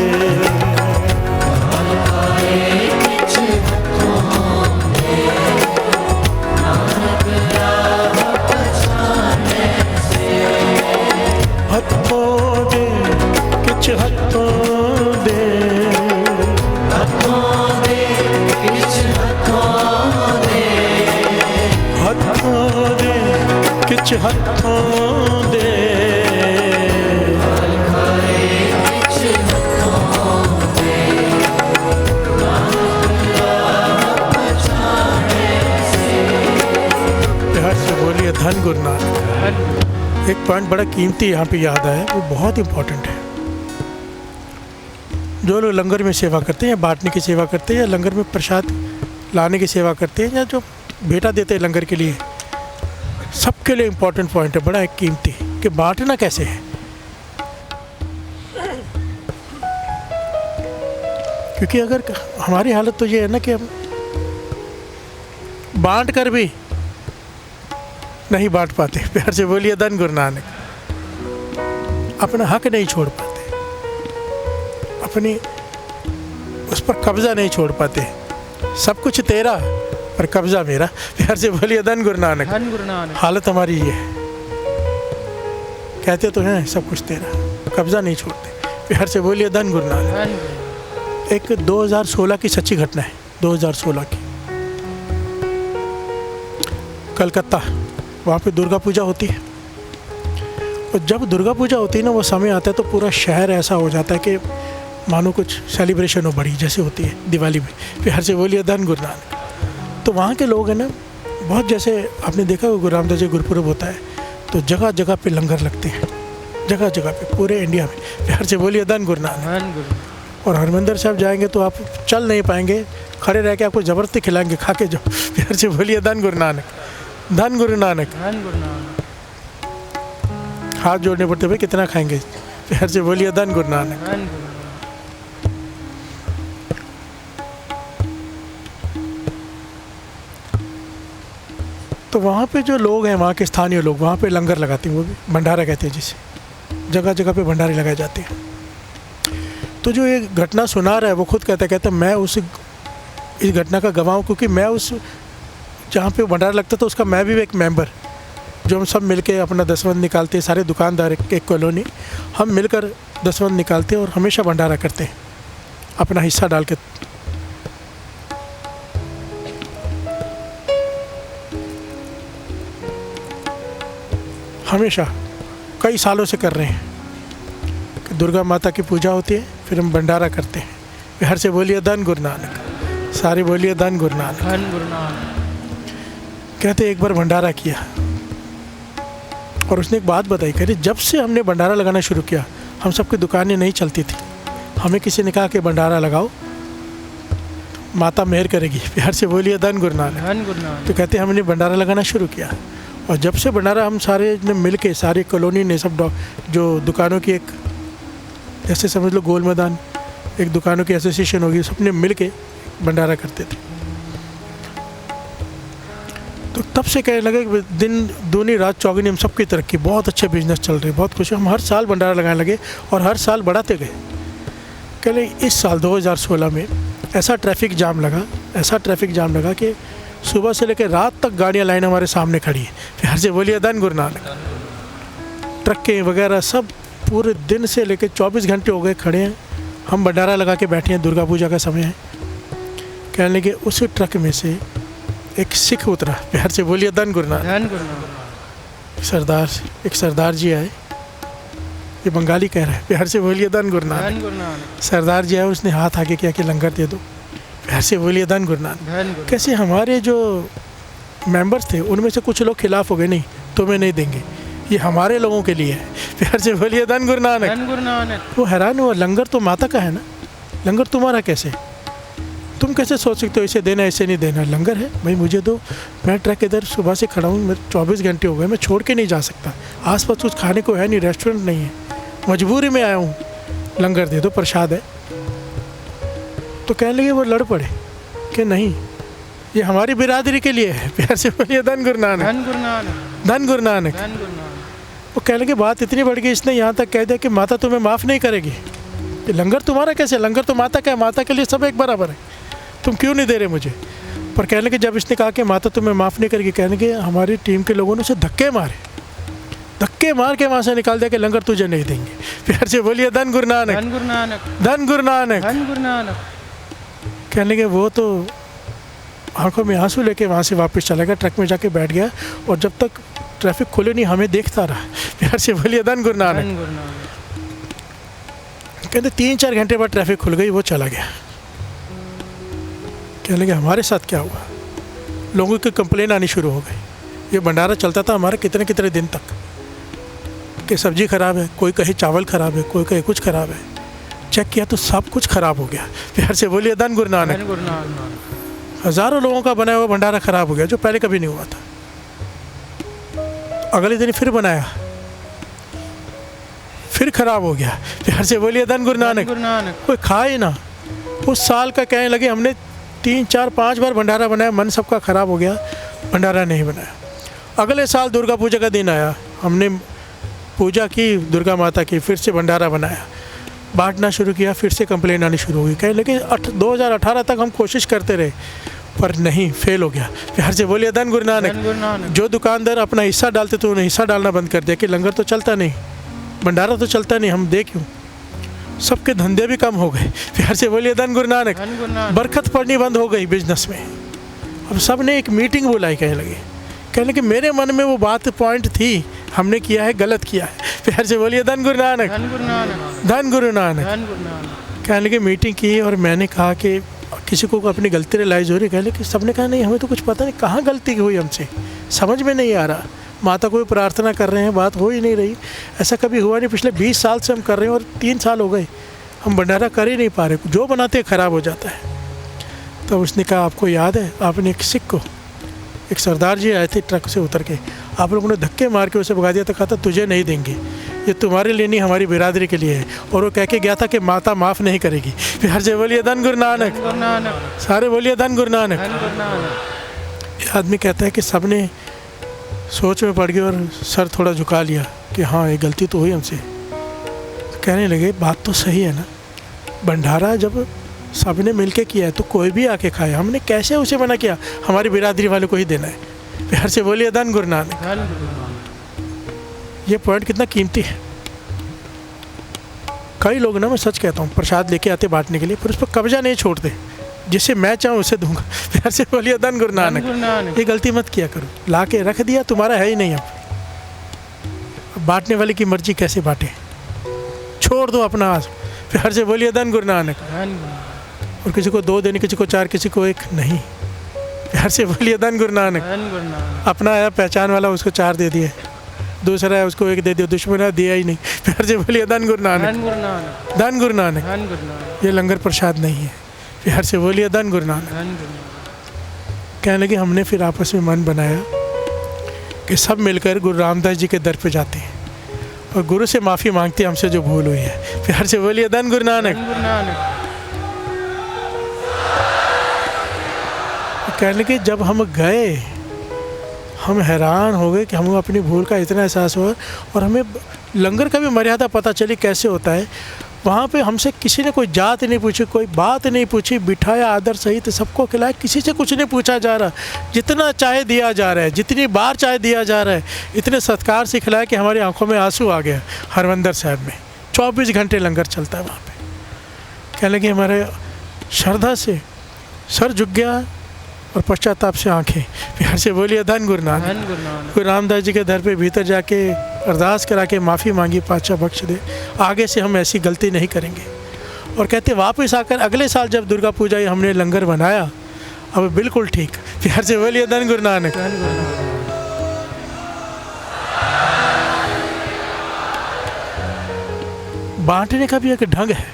हथों दे किछ हथों दे, हथों दे किछ हथों दे, हथों दे किछ हथों दे। प्यार से बोलिए धन गुरु नानक। एक पॉइंट बड़ा कीमती यहाँ पे याद आया, वो बहुत इम्पोर्टेंट है। जो लोग लंगर में सेवा करते हैं या बांटने की सेवा करते हैं या लंगर में प्रसाद लाने की सेवा करते हैं या जो बेटा देते हैं लंगर के लिए, सबके लिए इम्पोर्टेंट पॉइंट है, बड़ा एक कीमती, कि बांटना कैसे है। क्योंकि अगर हमारी हालत तो ये है ना कि हम बांट कर भी नहीं बांट पाते। प्यार से बोलिए धन गुरु नानक। अपना हक नहीं छोड़ पाते, अपनी उस पर कब्जा नहीं छोड़ पाते। सब कुछ तेरा पर कब्जा मेरा। प्यार से बोलिए धन गुरु नानक। धन गुरु नानक। हालत हमारी ये है, कहते तो हैं सब कुछ तेरा, कब्जा नहीं छोड़ते। प्यार से बोलिए धन गुरु नानक। धन गुरु। एक 2016 की सच्ची घटना है, 2016 की, कलकत्ता। वहाँ पे दुर्गा पूजा होती है, और जब दुर्गा पूजा होती है ना, वो समय आता है तो पूरा शहर ऐसा हो जाता है कि मानो कुछ सेलिब्रेशन हो बड़ी, जैसे होती है दिवाली में। प्यार से बोलिए धन गुरु नानक। तो वहाँ के लोग हैं ना, बहुत, जैसे आपने देखा वो गुरु रामदास जी गुरुपुरब होता है तो जगह जगह पे लंगर लगते हैं, जगह जगह पे पूरे इंडिया में। प्यार से बोलिए धन गुरु नानक। धन गुरु। और हरमंदिर साहब जाएंगे तो आप चल नहीं पाएंगे, खड़े रह के आपको ज़बरदस्ती खिलाएंगे, खा के जाओ। प्यार से बोलिए धन गुरु नानक। धन गुरु नानक। धन गुरु नानक। हाथ जोड़ने पड़ते भाई कितना खाएंगे। प्यार से बोलिए धन गुरु नानक। धन गुरु। तो वहाँ पे जो लोग हैं, वहाँ के स्थानीय लोग वहाँ पे लंगर लगाते हैं, वो भी भंडारा कहते हैं जिसे, जगह जगह पे भंडारे लगाए जाते हैं। तो जो ये घटना सुना रहा है वो खुद कहता मैं इस घटना का गवाह हूँ, क्योंकि मैं उस जहाँ पे भंडारा लगता था उसका मैं भी एक मेंबर, जो हम सब मिलके अपना दसवंध निकालते हैं, सारे दुकानदार एक कॉलोनी, हम मिलकर दसवंध निकालते हैं और हमेशा भंडारा करते हैं अपना हिस्सा डाल के। हमेशा कई सालों से कर रहे हैं कि दुर्गा माता की पूजा होती है, फिर हम भंडारा करते हैं। बिहार से बोलिए धन गुरु नानक, सारे बोलिए धन गुरु नानक। धन गुरु नानक। कहते एक बार भंडारा किया और उसने एक बात बताई, कह रही जब से हमने भंडारा लगाना शुरू किया हम सबकी दुकानें नहीं चलती थी, हमें किसी ने कहा कि भंडारा लगाओ, माता मेहर करेगी। प्यार से बोलिए धन गुरु नानक। धन गुरु नानक। तो कहते हैं हमने भंडारा लगाना शुरू किया, और जब से भंडारा हम सारे ने मिल के, सारी कॉलोनी ने, सब जो दुकानों की एक, जैसे समझ लो गोल मैदान, एक दुकानों की एसोसिएशन होगी, सबने मिल के भंडारा करते थे। तो तब से कहने लगे कि दिन दूनी रात चौगुनी, हम सबकी तरक्की, बहुत अच्छे बिजनेस चल रहे, बहुत खुश। हम हर साल भंडारा लगाने लगे और हर साल बढ़ाते गए। कह लगे इस साल 2016 में ऐसा ट्रैफिक जाम लगा कि सुबह से लेकर रात तक गाड़ियाँ लाइन हमारे सामने खड़ी है। प्यार से बोलिए धन गुरु नानक। ट्रकें वगैरह सब पूरे दिन से लेकर 24 घंटे हो गए खड़े हैं। हम भंडारा लगा के बैठे हैं, दुर्गा पूजा का समय है। कहने लगे उस ट्रक में से एक सिख उतरा। प्यार से बोलिए धन गुरु नानक। धन गुरु नानक। एक सरदार जी आए, ये बंगाली कह रहे हैं, प्यार से बोलिए धन गुरु नानक। धन गुरु नानक। सरदार जी आए, उसने हाथ आगे किया कि लंगर दे दो। प्यार से बोलिए धन गुरु नानक। धन गुरु। कैसे हमारे जो मेंबर्स थे उनमें से कुछ लोग खिलाफ हो गए, नहीं तुम्हें नहीं देंगे, ये हमारे लोगों के लिए है। प्यार से बोलिए धन गुरु नानक। धन गुरु नानक। वो हैरान हुआ, लंगर तो माता का है ना, लंगर तुम्हारा कैसे? तुम कैसे सोच सकते हो इसे देना ऐसे नहीं देना? लंगर है भाई, मुझे दो, मैं ट्रक इधर सुबह से खड़ा हूँ, मैं 24 घंटे हो गए, मैं छोड़ के नहीं जा सकता। आसपास कुछ खाने को है नहीं, रेस्टोरेंट नहीं है, मजबूरी में आया हूँ, लंगर दे दो, प्रसाद है। तो कहने लगे, वो लड़ पड़े कि नहीं, ये हमारी बिरादरी के लिए है। प्यार से बोलिए धन गुरु नानक। धन गुरु नानक। धन गुरु नानक। धन गुरु नानक। वो कहने लगे बात इतनी बढ़ गई, इसने यहाँ तक कह दिया कि माता तुम्हें माफ़ नहीं करेगी। कि लंगर तुम्हारा कैसे? लंगर तो माता का है, माता के लिए सब एक बराबर है, तुम क्यों नहीं दे रहे मुझे? पर कहने लगे जब इसने कहा कि माता तुम्हें माफ़ नहीं करेगी, कहने लगे हमारी टीम के लोगों ने उसे धक्के मार के वहाँ से निकाल दिया कि लंगर तुझे नहीं देंगे। प्यार से बोलिए धन गुरु नानक। धन गुरु नानक। धन गुरु नानक। धन गुरु नानक। कहने लगे वो तो आंखों में आंसू लेके वहाँ से वापस चला गया, ट्रक में जाके बैठ गया, और जब तक ट्रैफिक खुले नहीं हमें देखता रहा। प्यार से बोलिए धन गुरु नानक। धन गुरु नानक। कहते 3-4 घंटे बाद ट्रैफिक खुल गई, वो चला गया। कहने लगे हमारे साथ क्या हुआ? लोगों की कंप्लेन आनी शुरू हो गई। ये भंडारा चलता था हमारा कितने कितने दिन तक, कि सब्जी ख़राब है, कोई कहे चावल ख़राब है, कोई कहे कुछ ख़राब है। चेक किया तो सब कुछ ख़राब हो गया। प्यार से बोलिए धन गुरु नानक। धन गुरु नानक। हज़ारों लोगों का बनाया हुआ भंडारा ख़राब हो गया, जो पहले कभी नहीं हुआ था। अगले दिन फिर बनाया, फिर ख़राब हो गया। प्यार से बोलिए धन गुरु नानक। गुरु नानक। कोई खाए ना। उस साल का कहने लगे हमने 3-4-5 बार भंडारा बनाया, मन सबका ख़राब हो गया, भंडारा नहीं बनाया। अगले साल दुर्गा पूजा का दिन आया, हमने पूजा की दुर्गा माता की, फिर से भंडारा बनाया, बांटना शुरू किया, फिर से कंप्लेन आनी शुरू हुई। कहे लेकिन 2018 तक हम कोशिश करते रहे, पर नहीं, फेल हो गया। प्यार से बोलिए धन गुरु नानक। धन गुरु नानक। जो दुकानदार अपना हिस्सा डालते तो उन्हें हिस्सा डालना बंद कर दिया कि लंगर तो चलता नहीं, भंडारा तो चलता नहीं, हम दे क्यों? सबके धंधे भी कम हो गए। प्यार से बोलिए धन गुरु नानक। धन गुरु नानक। बरकत पड़नी बंद हो गई बिजनेस में। अब सब ने एक मीटिंग बुलाई, कहने लगे, कहने लगे मेरे मन में वो बात पॉइंट थी, हमने किया है, गलत किया है। प्यार से बोलिए धन गुरु नानक। धन गुरु नानक। धन गुरु नानक। धन गुरु नानक। कहने लगे मीटिंग की और मैंने कहा कि किसी को अपनी गलती रियलाइज़ हो रही, कहने लगे सबने कहा नहीं हमें तो कुछ पता नहीं, कहाँ गलती हुई हमसे, समझ में नहीं आ रहा। माता को भी प्रार्थना कर रहे हैं, बात हो ही नहीं रही, ऐसा कभी हुआ नहीं। पिछले 20 साल से हम कर रहे हैं और 3 साल हो गए हम भंडारा कर ही नहीं पा रहे, जो बनाते हैं ख़राब हो जाता है। तो उसने कहा आपको याद है आपने एक सिख को, एक सरदार जी आए थे ट्रक से उतर के, आप लोगों ने धक्के मार के उसे भगा दिया, तो कहा था तुझे नहीं देंगे, ये तुम्हारे लिए नहीं हमारी बिरादरी के लिए है। और वो कह के गया था कि माता माफ़ नहीं करेगी। प्यार से बोलिए धन गुरु नानक। गुरु नानक। सारे बोलिए धन गुरु नानक। धन गुरु नानक। ये आदमी कहता है कि सब ने सोच में पड़ गए और सर थोड़ा झुका लिया कि हाँ ये गलती तो हुई हमसे। तो कहने लगे बात तो सही है ना, भंडारा जब सब ने मिल के किया है तो कोई भी आके खाए, हमने कैसे उसे मना किया, हमारी बिरादरी वाले को ही देना है। प्यार से बोलिए धन गुरु नानक। धन गुरु नानक। ये पॉइंट कितना कीमती है। कई लोग ना, मैं सच कहता हूँ, प्रसाद लेके आते बांटने के लिए, पर उस पर कब्जा नहीं छोड़ते, जिसे मैं चाहूँ उसे दूंगा। प्यार से बोलिए धन गुरु धन गुरु नानक। नानक। ये गलती मत किया करो, ला के रख दिया, तुम्हारा है ही नहीं। अब बांटने वाले की मर्जी कैसे बांटे, छोड़ दो अपना हाथ। प्यार से बोलिए धन गुरु नानक। धन गुरु नानक। और किसी को 2 देने, किसी को 4, किसी को 1 नहीं। प्यार से बोलिए धन गुरु नानक। धन गुरु नानक। अपना आया पहचान वाला, उसको 4 दे दिए, दूसरा है उसको 1 दे दिया, दुश्मन है दिया ही नहीं। प्यार से बोलिए धन गुरु नानक। धन गुरु नानक। धन गुरु नानक। धन गुरु नानक। ये लंगर प्रसाद नहीं है। प्यार से बोलिए धन गुरु नानक। कहने लगे हमने फिर आपस में मन बनाया कि सब मिलकर गुरु रामदास जी के दर पे जाते हैं और गुरु से माफ़ी मांगते हैं हमसे जो भूल हुई है। प्यार से बोलिए धन गुरु नानक। कहने लगे जब हम गए हम हैरान हो गए कि हमें अपनी भूल का इतना एहसास हुआ और हमें लंगर का भी मर्यादा पता चली कैसे होता है। वहाँ पे हमसे किसी ने कोई जात नहीं पूछी, कोई बात नहीं पूछी, बिठाया आदर सहित सबको खिलाया, किसी से कुछ नहीं पूछा जा रहा, जितना चाय दिया जा रहा है, जितनी बार चाय दिया जा रहा है, इतने सत्कार से खिलाया कि हमारी आंखों में आंसू आ गया। हरमंदर साहब में 24 घंटे लंगर चलता है वहाँ पे। कहने लगे हमारे श्रद्धा से सर झुक गया और पश्चाताप से आंखें। प्यार से बोलिए धन गुरु नानक। गुरु रामदास जी के दर पे भीतर जाके अरदास करा के माफ़ी मांगी, पातशाह बख्श दे, आगे से हम ऐसी गलती नहीं करेंगे। और कहते वापस आकर अगले साल जब दुर्गा पूजा हमने लंगर बनाया, अब बिल्कुल ठीक। प्यार से बोलिए धन गुरु नानक। बांटने का भी एक ढंग है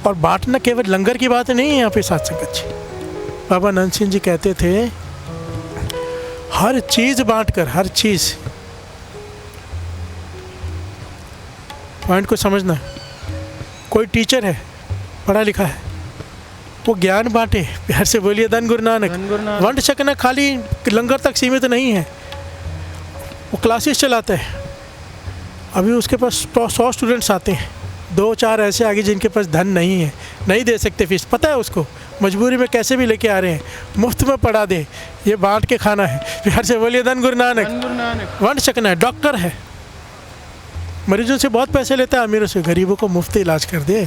और बांटना केवल लंगर की बात नहीं है। यहाँ पे साथ संगत जी बाबा नंद सिंह जी कहते थे हर चीज़ बांट कर, हर चीज़, पॉइंट को समझना। कोई टीचर है, पढ़ा लिखा है, वो ज्ञान बांटे। प्यार से बोलिए धन गुरु नानक। वंड छकना खाली लंगर तक सीमित नहीं है, वो क्लासेस चलाता है। अभी उसके पास 100 स्टूडेंट्स आते हैं, 2-4 ऐसे आगे जिनके पास धन नहीं है, नहीं दे सकते फीस, पता है उसको, मजबूरी में कैसे भी लेके आ रहे हैं, मुफ्त में पढ़ा दे, ये बांट के खाना है। प्यार से बोलिए धन गुरु नानक। वंड छकना है, डॉक्टर है, मरीजों से बहुत पैसे लेता है, अमीरों से, गरीबों को मुफ्त इलाज कर दे,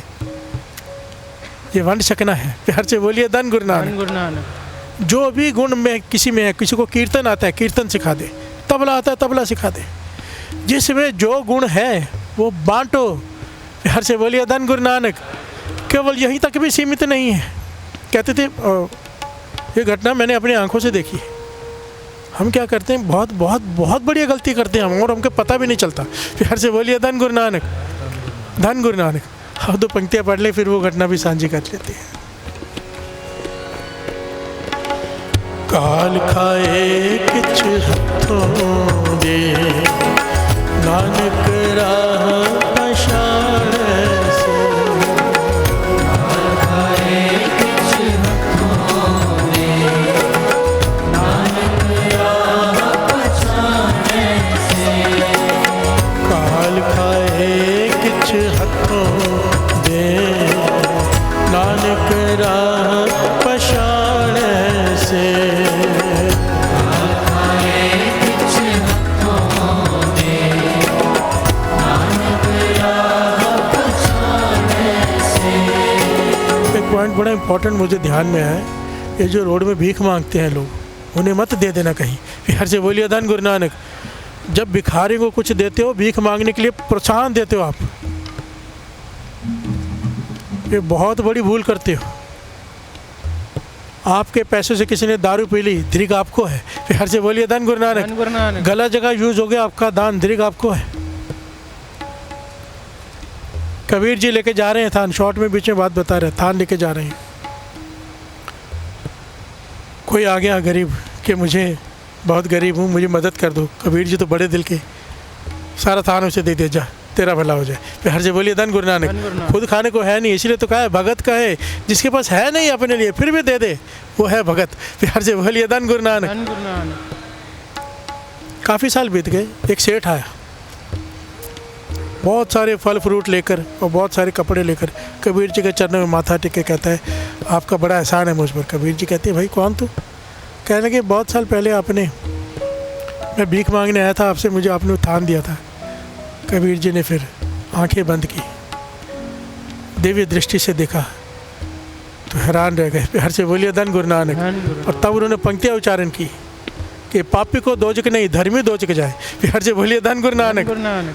ये वंड छकना है। प्यार से बोलिए धन गुरु नानक। जो भी गुण में किसी में है, किसी को कीर्तन आता है कीर्तन सिखा दे, तबला आता है तबला सिखा दे, जिसमें जो गुण है वो बांटो। प्यार से बोलिए धन गुरु नानक। केवल यहीं तक भी सीमित नहीं है। कहते थे ये घटना मैंने अपनी आंखों से देखी। हम क्या करते हैं, बहुत बहुत बहुत बढ़िया गलती करते हैं हम और हमको पता भी नहीं चलता। प्यार से बोलिए धन गुरु नानक। धन गुरु नानक। अब 2 पंक्तियाँ पढ़ ले, फिर वो घटना भी साझी कर लेते हैं। काल खाए किछ हथों दे, नानक राह पछाण से। काल खाए किछ हथों दे, नानक राह पछाण से। पॉइंट बड़ा इंपॉर्टेंट मुझे ध्यान में है, ये जो रोड में भीख मांगते हैं लोग, उन्हें मत दे देना कहीं। प्यार से बोलिए धन गुरु नानक। जब भिखारी को कुछ देते हो, भीख मांगने के लिए प्रोत्साहन देते हो, आप ये बहुत बड़ी भूल करते हो। आपके पैसों से किसी ने दारू पी ली, दृग आपको है। प्यार से बोलिए धन गुरु नानक। गलत जगह यूज हो गया आपका दान, दृग आपको है। कबीर जी लेके जा रहे हैं थान, शॉर्ट में बीच में बात बता रहे हैं, थान लेके जा रहे हैं। कोई आ गया गरीब कि मुझे बहुत गरीब हूँ, मुझे मदद कर दो। कबीर जी तो बड़े दिल के, सारा थान उसे दे दे, जा तेरा भला हो जाए। प्यार से बोलिए धन गुरु नानक। खुद खाने को है नहीं, इसलिए तो कहा है भगत का है, जिसके पास है नहीं अपने लिए फिर भी दे दे, वो है भगत। प्यार से बोलिए धन गुरु नानक। काफ़ी साल बीत गए, एक सेठ आया बहुत सारे फल फ्रूट लेकर और बहुत सारे कपड़े लेकर कबीर जी के चरणों में माथा टेक के कहता है आपका बड़ा एहसान है मुझ पर। कबीर जी कहते हैं भाई कौन तू? कहने लगे बहुत साल पहले आपने, मैं भीख मांगने आया था आपसे, मुझे आपने थान दिया था। कबीर जी ने फिर आंखें बंद की, दिव्य दृष्टि से देखा तो हैरान रह गए। प्यार से बोलिए धन गुरु नानक। और तब उन्होंने पंक्तियाँ उच्चारण की कि पापी को दोजक नहीं, धर्मी दोजक जाए। प्यार से बोलिए धन गुरु नानक।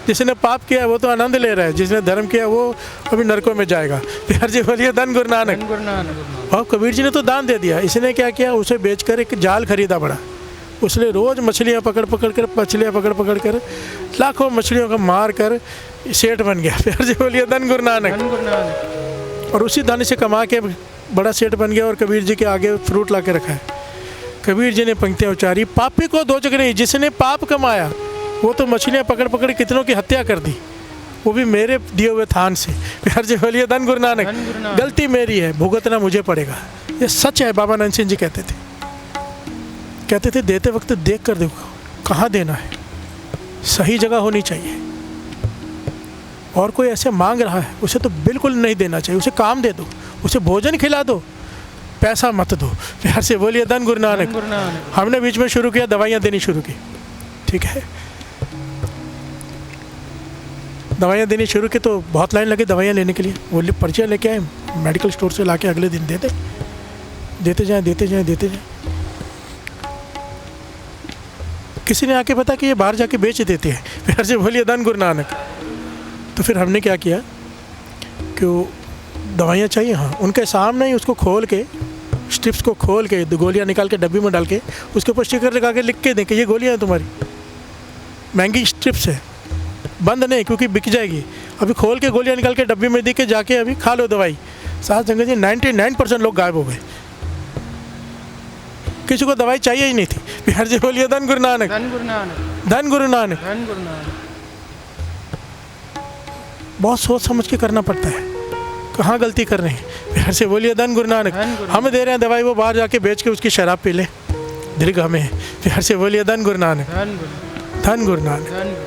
जिसने पाप किया वो तो आनंद ले रहा है, जिसने धर्म किया वो अभी नरकों में जाएगा। प्यार से बोलिए धन गुरु नानक। और कबीर जी ने तो दान दे दिया, इसने क्या किया, उसे बेचकर एक जाल खरीदा बड़ा। उसने रोज़ मछलियाँ पकड़ पकड़ कर लाखों मछलियों को मार कर सेठ बन गया। प्यार से बोलिए धन गुरु नानक। और उसी धन से कमा के बड़ा सेठ बन गया और कबीर जी के आगे फ्रूट ला के रखा है। कबीर जी ने पंक्तियाँ उचारी, पापी को दो जगह नहीं, जिसने पाप कमाया वो तो मछलियाँ पकड़ पकड़ कितनों की हत्या कर दी, वो भी मेरे दिए हुए थान से। प्यार से बोलिए धन गुरु नानक। गलती मेरी है, भुगतना मुझे पड़ेगा। ये सच है। बाबा नानक सिंह जी कहते थे देते वक्त देख कर देखो कहाँ देना है, सही जगह होनी चाहिए। और कोई ऐसे मांग रहा है उसे तो बिल्कुल नहीं देना चाहिए, उसे काम दे दो, उसे भोजन खिला दो, पैसा मत दो। प्यार से बोलिए धन गुरु नानक। हमने बीच में शुरू किया, दवाइयाँ देनी शुरू की, ठीक है। दवाइयाँ देनी शुरू की तो बहुत लाइन लगी दवाइयाँ लेने के लिए। वो पर्चियाँ लेके आए मेडिकल स्टोर से, लाके अगले दिन देते जाएं। किसी ने आके पता कि ये बाहर जाके बेच देते हैं। प्यार से बोलिए धन गुरु नानक। तो फिर हमने क्या किया कि वो दवाइयाँ चाहिए, हाँ, उनके सामने ही उसको खोल के, स्ट्रिप्स को खोल के, गोलियाँ निकाल के डब्बी में डाल के उसके ऊपर स्टिकर लगा के लिख के दें कि ये गोलियाँ हैं तुम्हारी, महंगी स्ट्रिप्स है, बंद नहीं क्योंकि बिक जाएगी। अभी खोल के गोलियाँ निकाल के डब्बी में दे के जाके अभी खा लो दवाई। साथ संगत जी 99% लोग गायब हो गए, किसी को दवाई चाहिए ही नहीं थी। प्यार से बोलिए धन गुरु नानक। धन गुरु नानक। बहुत सोच समझ के करना पड़ता है, कहाँ गलती कर रहे हैं। प्यार से बोलिए धन गुरु नानक। हमें दे रहे हैं दवाई, वो बाहर जाके बेच के उसकी शराब पी ले, दीर्घ हमें है। प्यार से बोलिए धन गुरु नानक। धन गुरु नानक।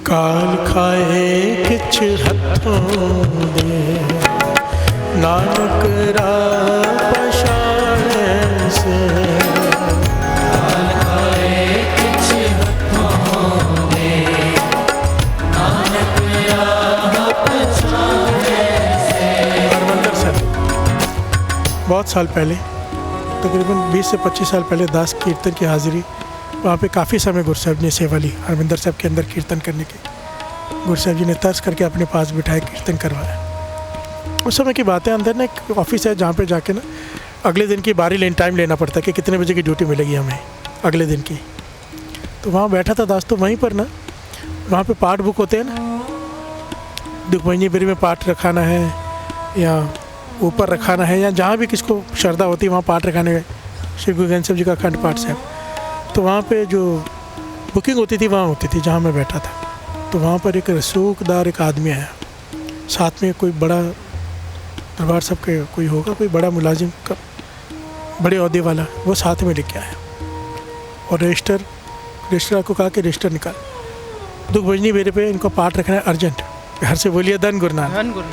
काल खाए किछ हथों दे, नानक रा पछाड़े से। काल खाए किछ हथों दे, नानक रा पछाड़े से। हरमंदर साहब बहुत साल पहले, तकरीबन 20 से 25 साल पहले दास कीर्तन की हाजिरी, वहाँ पे काफ़ी समय गुरु साहब ने सेवा ली। हरमिंदर साहब के अंदर कीर्तन करने की गुरु साहब जी ने तर्स करके अपने पास बिठाए, कीर्तन करवाया। उस समय की बातें, अंदर ना एक ऑफिस है जहाँ पे जाके ना अगले दिन की बारी लेने टाइम लेना पड़ता है कि कितने बजे की ड्यूटी मिलेगी हमें अगले दिन की। तो वहाँ बैठा था दास, तो वहीं पर ना वहाँ पे पाठ बुक होते हैं ना, दुखभंजनी बेरी में पाठ रखाना है या ऊपर रखाना है या जहाँ भी किसको श्रद्धा होती है वहाँ पाठ रखाने। श्री गुरु ग्रंथ साहब जी का अखंड पाठ साहब, तो वहाँ पे जो बुकिंग होती थी वहाँ होती थी जहाँ मैं बैठा था। तो वहाँ पर एक रसूखदार एक आदमी आया, साथ में कोई बड़ा दरबार साहब के कोई होगा, कोई बड़ा मुलाजिम का बड़े ओहदे वाला, वो साथ में लेके आया और रजिस्टर को कहा कि रजिस्टर निकाल, दुखभंजनी बेरे पे इनको पाठ रखना है अर्जेंट। घर से बोलिए धन गुरु नानक।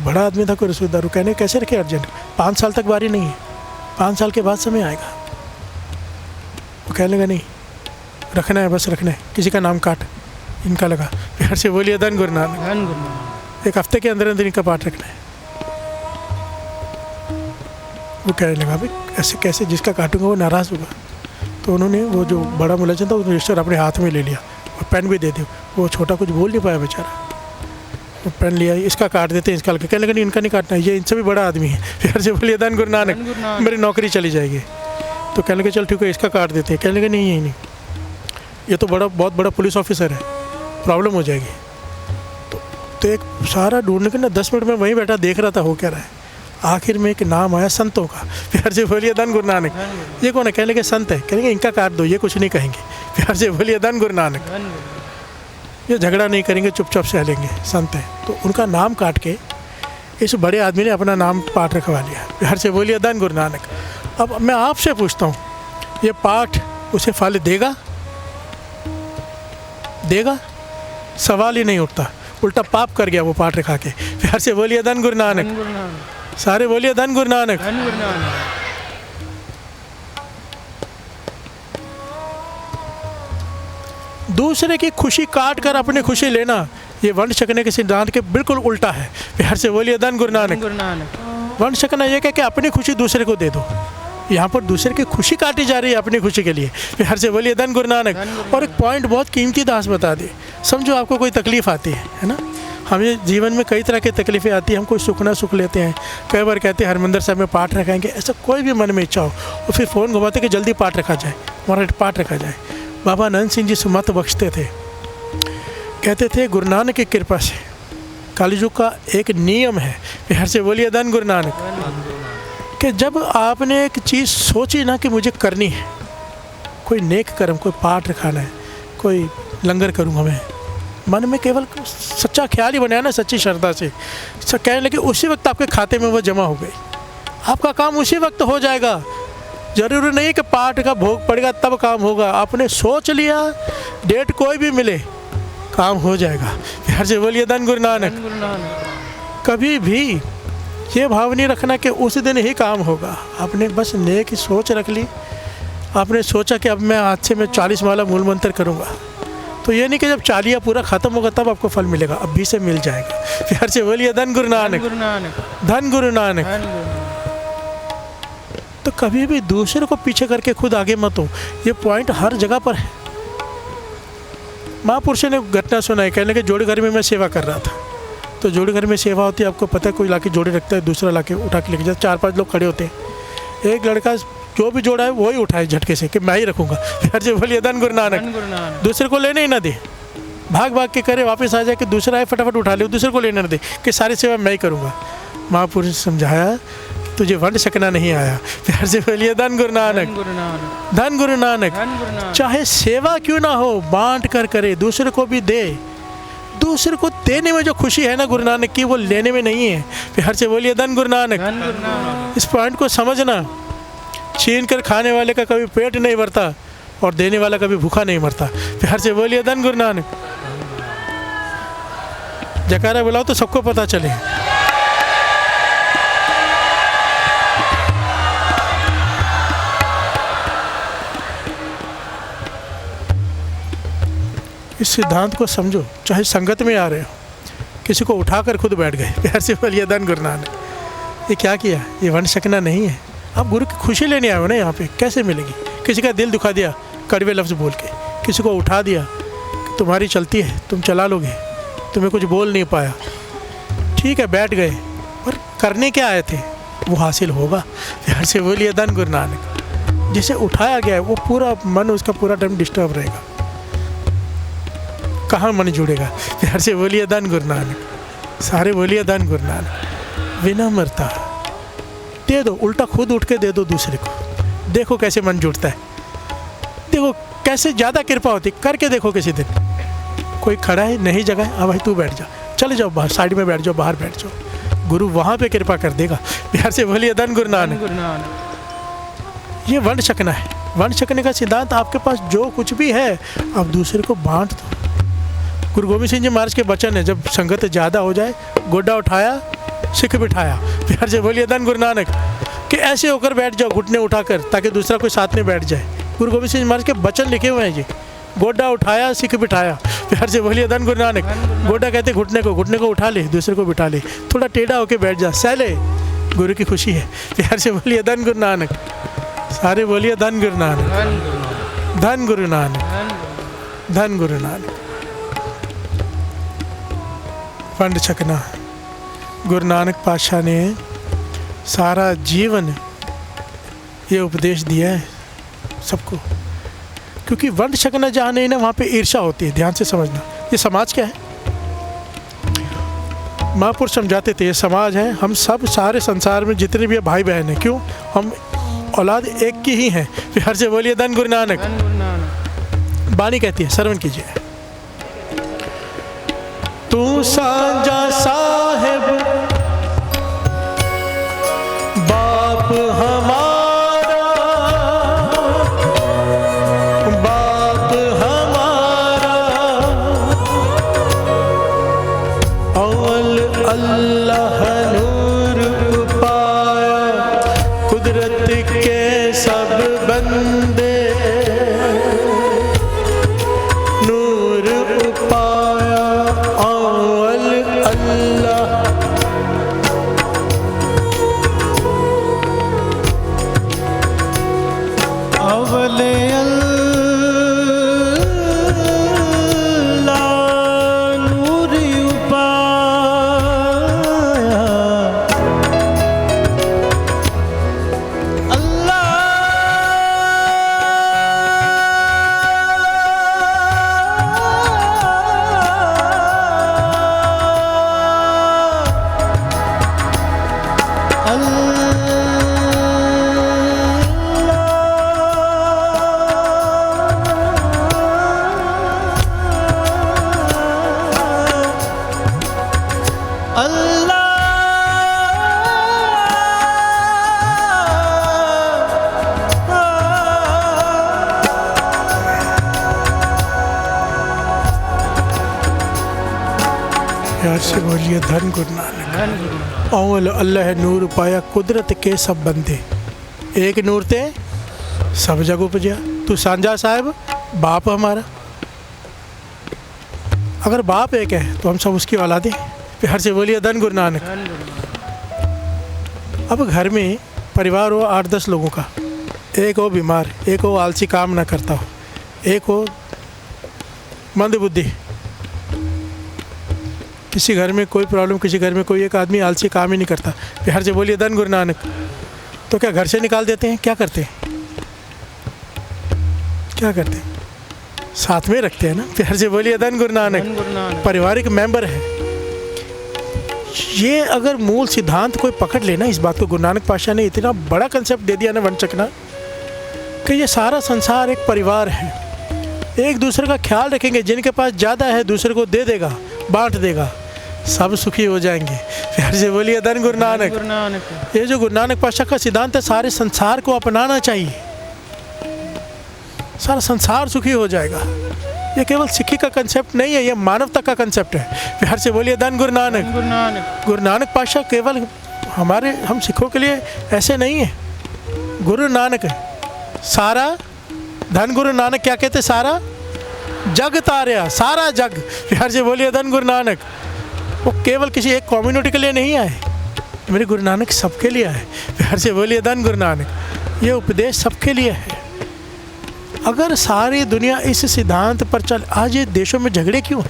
बड़ा आदमी था कोई रसूखदार, वो कहने कैसे रखे अर्जेंट, 5 साल तक बारी नहीं है, 5 साल के बाद समय आएगा। वो कहने लगा नहीं रखना है, बस रखना है, किसी का नाम काट, इनका लगा। प्यार से बोलिए धन गुरु नानक। 1 हफ्ते के अंदर अंदर इनका पाठ रखना है। वो कहने लगा भाई ऐसे कैसे, जिसका काटूंगा वो नाराज़ होगा। तो उन्होंने वो जो बड़ा मुलाजिम था, उसने रजिस्टर अपने हाथ में ले लिया और पेन भी दे दिया। वो छोटा कुछ बोल नहीं पाया बेचारा, वो पेन लिया, इसका काट देते हैं, इसका लगा। कहने लगा नहीं इनका नहीं काटना, ये इनसे भी बड़ा आदमी है। प्यार से बोलिए धन गुरु नानक, मेरी नौकरी चली जाएगी। तो कहने लगे चल ठीक है इसका काट देते हैं। कहने लगे नहीं, यही नहीं, ये तो बहुत बड़ा पुलिस ऑफिसर है, प्रॉब्लम हो जाएगी। तो एक सारा ढूंढने के ना 10 मिनट में वहीं बैठा देख रहा था हो क्या रहा है। आखिर में एक नाम आया संतों का। प्यार से बोलिए धन गुरु नानक। ये कौन है? कहने लगे संत है। कहेंगे इनका काट दो, ये कुछ नहीं कहेंगे। प्यार से बोलिए धन गुरु नानक। ये झगड़ा नहीं करेंगे, चुपचाप से लेंगे, संत है। तो उनका नाम काट के इस बड़े आदमी ने अपना नाम पाठ रखवा लिया। प्यार से बोलिए धन गुरु नानक। अब मैं आपसे पूछता हूँ, ये पाठ उसे फल देगा? देगा? सवाल ही नहीं उठता, उल्टा पाप कर गया वो पाठ रखा के। प्यार से बोलिए धन गुरु नानक। सारे बोलिए धन गुरु नानक। दूसरे की खुशी काट कर अपनी खुशी लेना, ये वंश छकने के सिद्धांत के बिल्कुल उल्टा है। प्यार से बोलिए धन गुरु नानक। वंश छकना ये कि अपनी खुशी दूसरे को दे दो, यहाँ पर दूसरे की खुशी काटी जा रही है अपनी खुशी के लिए। प्यार से बोलिए धन गुरु नानक। और एक पॉइंट बहुत कीमती दास बता दे, समझो आपको कोई तकलीफ़ आती है ना, हमें जीवन में कई तरह की तकलीफ़ें आती हैं, हम कोई सुख ना सुख लेते हैं। कई बार कहते हैं हरमिंदर साहब में पाठ रखाएंगे, ऐसा कोई भी मन में इच्छा हो और फिर फ़ोन घुमाते कि जल्दी पाठ रखा जाए, हमारा पाठ रखा जाए। बाबा नंद सिंह जी सुमत बख्शते थे, कहते थे गुरु नानक की कृपा से कलयुग का एक नियम है, प्यार से बोलिए धन गुरु नानक, कि जब आपने एक चीज़ सोची ना कि मुझे करनी है, कोई नेक कर्म, कोई पाठ रखाना है, कोई लंगर करूँगा मैं, मन में केवल सच्चा ख्याल ही बनाया ना, सच्ची श्रद्धा से कहने लगे, उसी वक्त आपके खाते में वो जमा हो गई, आपका काम उसी वक्त हो जाएगा। ज़रूरी नहीं कि पाठ का भोग पड़ेगा तब काम होगा, आपने सोच लिया, डेट कोई भी मिले काम हो जाएगा। प्यार से बोलिए धन गुरु नानक। कभी भी ये भाव नहीं रखना कि उस दिन ही काम होगा, आपने बस नेक की सोच रख ली, आपने सोचा कि अब मैं आज से मैं 40 माला मूल मंत्र करूँगा, तो ये नहीं कि जब 40 पूरा ख़त्म होगा तब आपको फल मिलेगा, अभी से मिल जाएगा। प्यार से बोलिए धन गुरु नानक, धन गुरु नानक। तो कभी भी दूसरे को पीछे करके खुद आगे मत हो, ये पॉइंट हर जगह पर है। महापुरुषों ने घटना सुनाई, कहने के जोड़ी घर में मैं सेवा कर रहा था, तो जोड़ी घर में सेवा होती है, आपको पता है, कोई लाके जोड़ी रखता है, दूसरा लाके उठा के लेके जाता, 4-5 लोग खड़े होते हैं, एक लड़का जो भी जोड़ा है वही उठाए झटके से कि मैं ही रखूँगा। प्यार से बोलिए धन गुरु नानक। दूसरे को लेने ही ना दे, भाग भाग के करे, वापस आ जाए कि दूसरा है फटाफट उठा ले, दूसरे को लेने ना दे कि सारी सेवा मैं ही करूँगा। महापुरुष ने समझाया तुझे वंड सकना नहीं आया। प्यार से बोलिए धन गुरु नानक, धन गुरु नानक। चाहे सेवा क्यों ना हो, बांट कर करे, दूसरे को भी दे। दूसरे को देने में जो खुशी है ना गुरु नानक की, वो लेने में नहीं है। प्यार से बोलिए धन गुरु नानक। इस पॉइंट को समझना, छीन कर खाने वाले का कभी पेट नहीं भरता और देने वाला कभी भूखा नहीं मरता। प्यार से बोलिए धन गुरु नानक। जयकारा बुलाओ तो सबको पता चले। इस सिद्धांत को समझो, चाहे संगत में आ रहे हो, किसी को उठाकर खुद बैठ गए, प्यार से बोलिए धन गुरु नानक। ये क्या किया? ये वंश सकना नहीं है। आप गुरु की खुशी लेने आए हो ना यहाँ पे, कैसे मिलेगी? किसी का दिल दुखा दिया कड़वे लफ्ज़ बोल के, किसी को उठा दिया कि तुम्हारी चलती है, तुम चला लोगे, तुम्हें कुछ बोल नहीं पाया, ठीक है बैठ गए, पर करने क्या आए थे वो हासिल होगा। प्यार से बोलिए धन गुरु नानक। जिसे उठाया गया है वो पूरा मन, उसका पूरा टाइम डिस्टर्ब रहेगा, कहाँ मन जुड़ेगा? प्यार से बोलिए धन गुरु नानक। सारे बोलिए धन गुरु नानक। विनम्रता दे दो, उल्टा खुद उठ के दे दो दूसरे को, देखो कैसे मन जुड़ता है, देखो कैसे ज़्यादा कृपा होती। करके देखो किसी दिन, कोई खड़ा है नहीं जगह है, हाँ भाई तू बैठ जा, चले जाओ बाहर, साइड में बैठ जाओ, बाहर बैठ जाओ, गुरु वहाँ पे कृपा कर देगा। प्यार से बोलिए धन गुरु नानक। ये वंड छकना है। वंड छकने का सिद्धांत, आपके पास जो कुछ भी है आप दूसरे को बांट दो। गुरु गोविंद सिंह जी महाराज के वचन है, जब संगत ज़्यादा हो जाए, गोड्डा उठाया सिख बिठाया। प्यार से बोलिए धन गुरु नानक। कि ऐसे होकर बैठ जाओ घुटने उठाकर, ताकि दूसरा कोई साथ में बैठ जाए। गुरु गोविंद सिंह महाराज के वचन लिखे हुए हैं जी, गोड्डा उठाया सिख बिठाया। प्यार से बोलिए धन गुरु नानक। गोड्डा कहते घुटने को उठा ले, दूसरे को बिठा ले, थोड़ा टेढ़ा होकर बैठ जा, सहले, गुरु की खुशी है। प्यार से बोलिए धन गुरु नानक। सारे बोलिए धन गुरु नानक, धन गुरु नानक, धन गुरु नानक। फंड छकना, गुरु नानक पातशाह ने सारा जीवन ये उपदेश दिया है सबको, क्योंकि वंड छकना जहाँ नहीं ना वहाँ पे ईर्ष्या होती है। ध्यान से समझना, ये समाज क्या है? महापुरुष समझाते थे ये समाज है, हम सब सारे संसार में जितने भी भाई बहन हैं, क्यों? हम औलाद एक की ही हैं। प्यार से बोलिए धन गुरु नानक। बानी कहती है, श्रवण कीजिए। तू सांझा साहिब बाप हमारा, बाप हमारा, अव्वल अल्लाह नूर पाया, कुदरत के सब बंदे नूर पाया, अव्वल अल्लाह। अवले अल्लाह नूर उपाया, प्यार से बोलिए धन गुरु नानक। औल अल्लाह नूर पाया कुदरत के सब बंदे, एक नूर ते सब जग उपजया। तू सांझा साहब बाप हमारा, अगर बाप एक है तो हम सब उसकी औलादे। प्यार से बोलिए धन गुरु नानक। अब घर में परिवार हो 8-10 लोगों का, एक हो बीमार, एक हो आलसी काम ना करता हो, एक हो मंद बुद्धि, किसी घर में कोई प्रॉब्लम, किसी घर में कोई एक आदमी आलसी काम ही नहीं करता। प्यार से बोलिए धन गुरु नानक। तो क्या घर से निकाल देते हैं? क्या करते हैं? क्या करते हैं? साथ में रखते हैं ना। प्यार से बोलिए धन गुरु नानक। पारिवारिक मेंबर है ये। अगर मूल सिद्धांत कोई पकड़ लेना इस बात को, गुरु नानक पातशाह ने इतना बड़ा कंसेप्ट दे दिया ना वंचकना, कि ये सारा संसार एक परिवार है, एक दूसरे का ख्याल रखेंगे, जिनके पास ज़्यादा है दूसरे को दे देगा, बांट देगा, सब सुखी हो जाएंगे। प्यार से बोलिए धन गुरु नानक। ये जो गुरु नानक पातशाह का सिद्धांत है, सारे संसार को अपनाना चाहिए, सारा संसार सुखी हो जाएगा। ये केवल सिक्खी का कंसेप्ट नहीं है, ये मानवता का कंसेप्ट है। प्यार से बोलिए धन गुरु नानक। गुरु नानक पातशाह केवल हम सिखों के लिए ऐसे नहीं है, गुरु नानक है सारा। धन गुरु नानक क्या कहते? सारा जग तारया, सारा जग। प्यार से बोलिए धन गुरु नानक। वो केवल किसी एक कम्युनिटी के लिए नहीं आए, मेरे गुरु नानक सबके लिए आए। प्यार से बोलिए धन गुरु नानक। ये उपदेश सबके लिए है। अगर सारी दुनिया इस सिद्धांत पर चल, आज ये देशों में झगड़े क्यों हैं?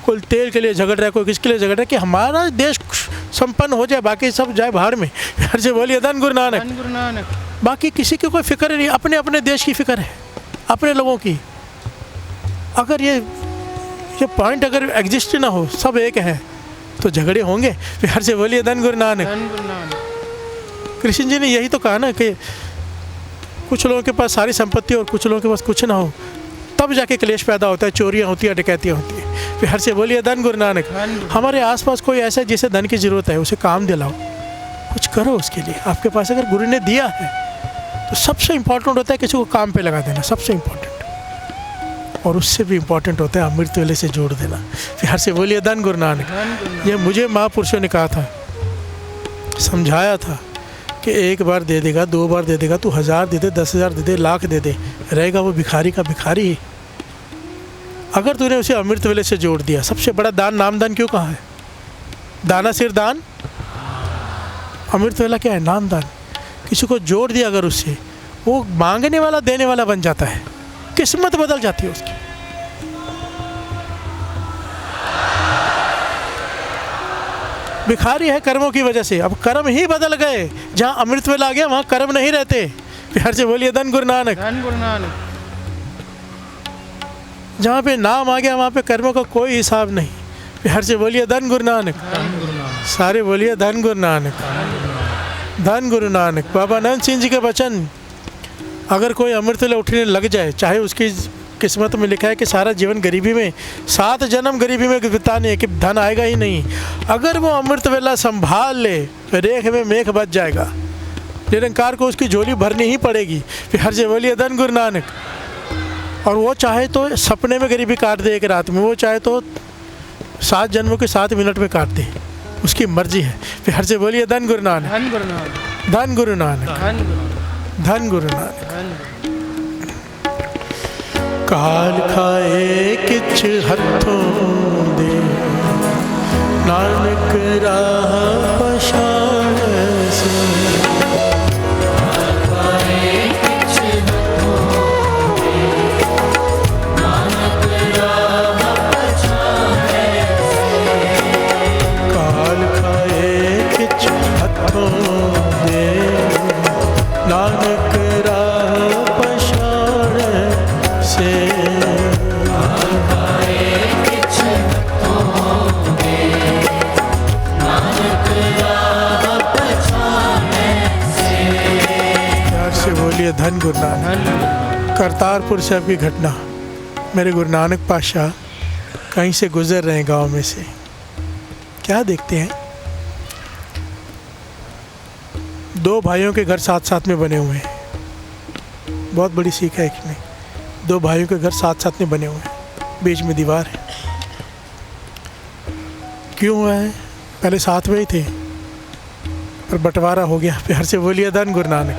कोई तेल के लिए झगड़ रहा है, कोई किसके लिए झगड़ रहा है, कि हमारा देश संपन्न हो जाए, बाकी सब जाए बाहर में। प्यार से बोलिए धन गुरु नानक। बाकी किसी की कोई फिक्र नहीं, अपने अपने देश की फिक्र है, अपने लोगों की। अगर ये पॉइंट अगर एग्जिस्ट ना हो, सब एक है, तो झगड़े होंगे। प्यार से बोलिए धन गुरु नानक। कृष्ण जी ने यही तो कहा ना कि कुछ लोगों के पास सारी संपत्ति और कुछ लोगों के पास कुछ ना हो, तब जाके क्लेश पैदा होता है, चोरियां होती है, डकैतियां होती है। प्यार से बोलिए धन गुरु नानक। हमारे आसपास कोई ऐसा है जिसे धन की ज़रूरत है, उसे काम दिलाओ, कुछ करो उसके लिए। आपके पास अगर गुरु ने दिया है तो सबसे इम्पोर्टेंट होता है किसी को काम पे लगा देना, सबसे इम्पोर्टेंट। और उससे भी इम्पोर्टेंट होता है अमृत वेले से जोड़ देना। प्यार से बोलिए धन गुरु नानक। ये मुझे महापुरुषों ने कहा था, समझाया था कि एक बार दे देगा, 2 बार दे देगा, तू 1000 दे दे, 10,000 दे दे, लाख दे दे, रहेगा वो भिखारी का भिखारी ही। अगर तूने उसे अमृत वेले से जोड़ दिया, सबसे बड़ा दान नामदान क्यों कहा है? दाना सिर दान, अमृत वेला क्या है? नामदान। किसी को जोड़ दिया अगर उससे, वो मांगने वाला देने वाला बन जाता है, किस्मत बदल जाती है उसकी। भिखारी है कर्मों की वजह से, अब कर्म ही बदल गए। जहाँ अमृत वेला आ गया वहाँ कर्म नहीं रहते। प्यार से बोलिए धन गुरु नानक। जहाँ पे नाम आ गया वहाँ पे कर्मों का कोई हिसाब नहीं। प्यार से बोलिए धन गुरु नानक। सारे बोलिए धन गुरु नानक। धन गुरु नानक। बाबा नंद सिंह जी के वचन, अगर कोई अमृत वेला उठने लग जाए, चाहे उसकी किस्मत में लिखा है कि सारा जीवन गरीबी में, 7 जन्म गरीबी में बिताने, कि धन आएगा ही नहीं, अगर वो अमृत वेला संभाल ले, रेख में मेघ बच जाएगा। निरंकार को उसकी झोली भरनी ही पड़ेगी। प्यार से बोलिए धन गुरु नानक। और वो चाहे तो सपने में गरीबी काट दे एक रात में, वो चाहे तो 7 जन्मों के 7 मिनट में काट दे, उसकी मर्जी है। प्यार से बोलिए धन गुरु नानक। धन गुरु नानक। धन गुरु नानक। काल खाए किछ हथों दे, नानक राह पछाड़ से। काल खाए किछ हथों दे, नानक राह पछाड़ से। धन गुरु नानक। करतारपुर साहब की घटना, मेरे गुरु नानक पातशाह कहीं से गुजर रहे हैं गांव में से, क्या देखते हैं दो भाइयों के घर साथ साथ में बने हुए हैं। बहुत बड़ी सीख है इसमें। दो भाइयों के घर साथ साथ में बने हुए हैं, बीच में दीवार है। क्यों हुआ है? पहले साथ में ही थे पर बंटवारा हो गया। प्यार से बोलिए धन गुरु नानक।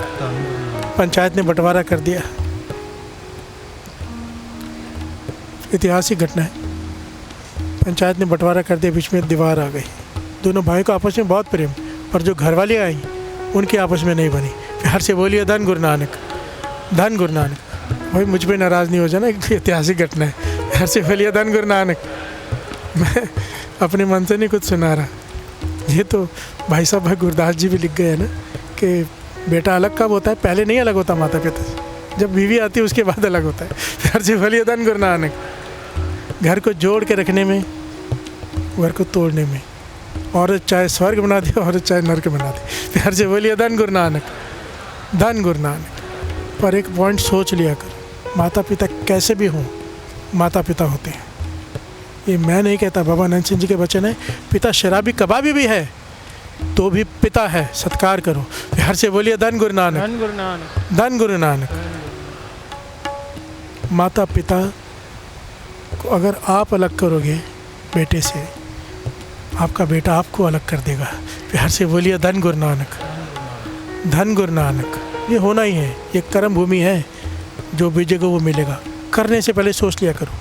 पंचायत ने बंटवारा कर दिया। ऐतिहासिक घटना है। पंचायत ने बंटवारा कर दिया, बीच में दीवार आ गई। दोनों भाइयों को आपस में बहुत प्रेम, पर जो घरवाली आई उनकी आपस में नहीं बनी। प्यार से बोलिए धन गुरु नानक, धन गुरु नानक। भाई मुझ पे नाराज़ नहीं हो जाना, एक ऐतिहासिक घटना है। प्यार से बोलिए धन गुरु नानक। मैं अपने मन से नहीं कुछ सुना रहा। ये तो भाई साहब भाई गुरदास जी भी लिख गए हैं ना कि बेटा अलग कब होता है? पहले नहीं अलग होता माता पिता से, जब बीवी आती है उसके बाद अलग होता है। प्यार से बोलिए धन गुरु नानक। घर को जोड़ के रखने में, घर को तोड़ने में, औरत चाहे स्वर्ग बना दे, औरत चाहे नर्क बना दे। प्यार से बोलिए धन गुरु नानक, धन गुरु नानक। पर एक पॉइंट सोच लिया कर, माता पिता कैसे भी हों, माता पिता होते हैं। ये मैं नहीं कहता, बाबा नंद सिंह जी के वचन है। पिता शराबी कबाबी भी है तो भी पिता है, सत्कार करो। प्यार से बोलिए धन गुरु नानक, धन गुरु नानक, धन गुरु नानक। माता पिता को अगर आप अलग करोगे बेटे से, आपका बेटा आपको अलग कर देगा। प्यार से बोलिए धन गुरु नानक, धन गुरु नानक। ये होना ही है, ये कर्म भूमि है, जो बीजेगा वो मिलेगा। करने से पहले सोच लिया करो।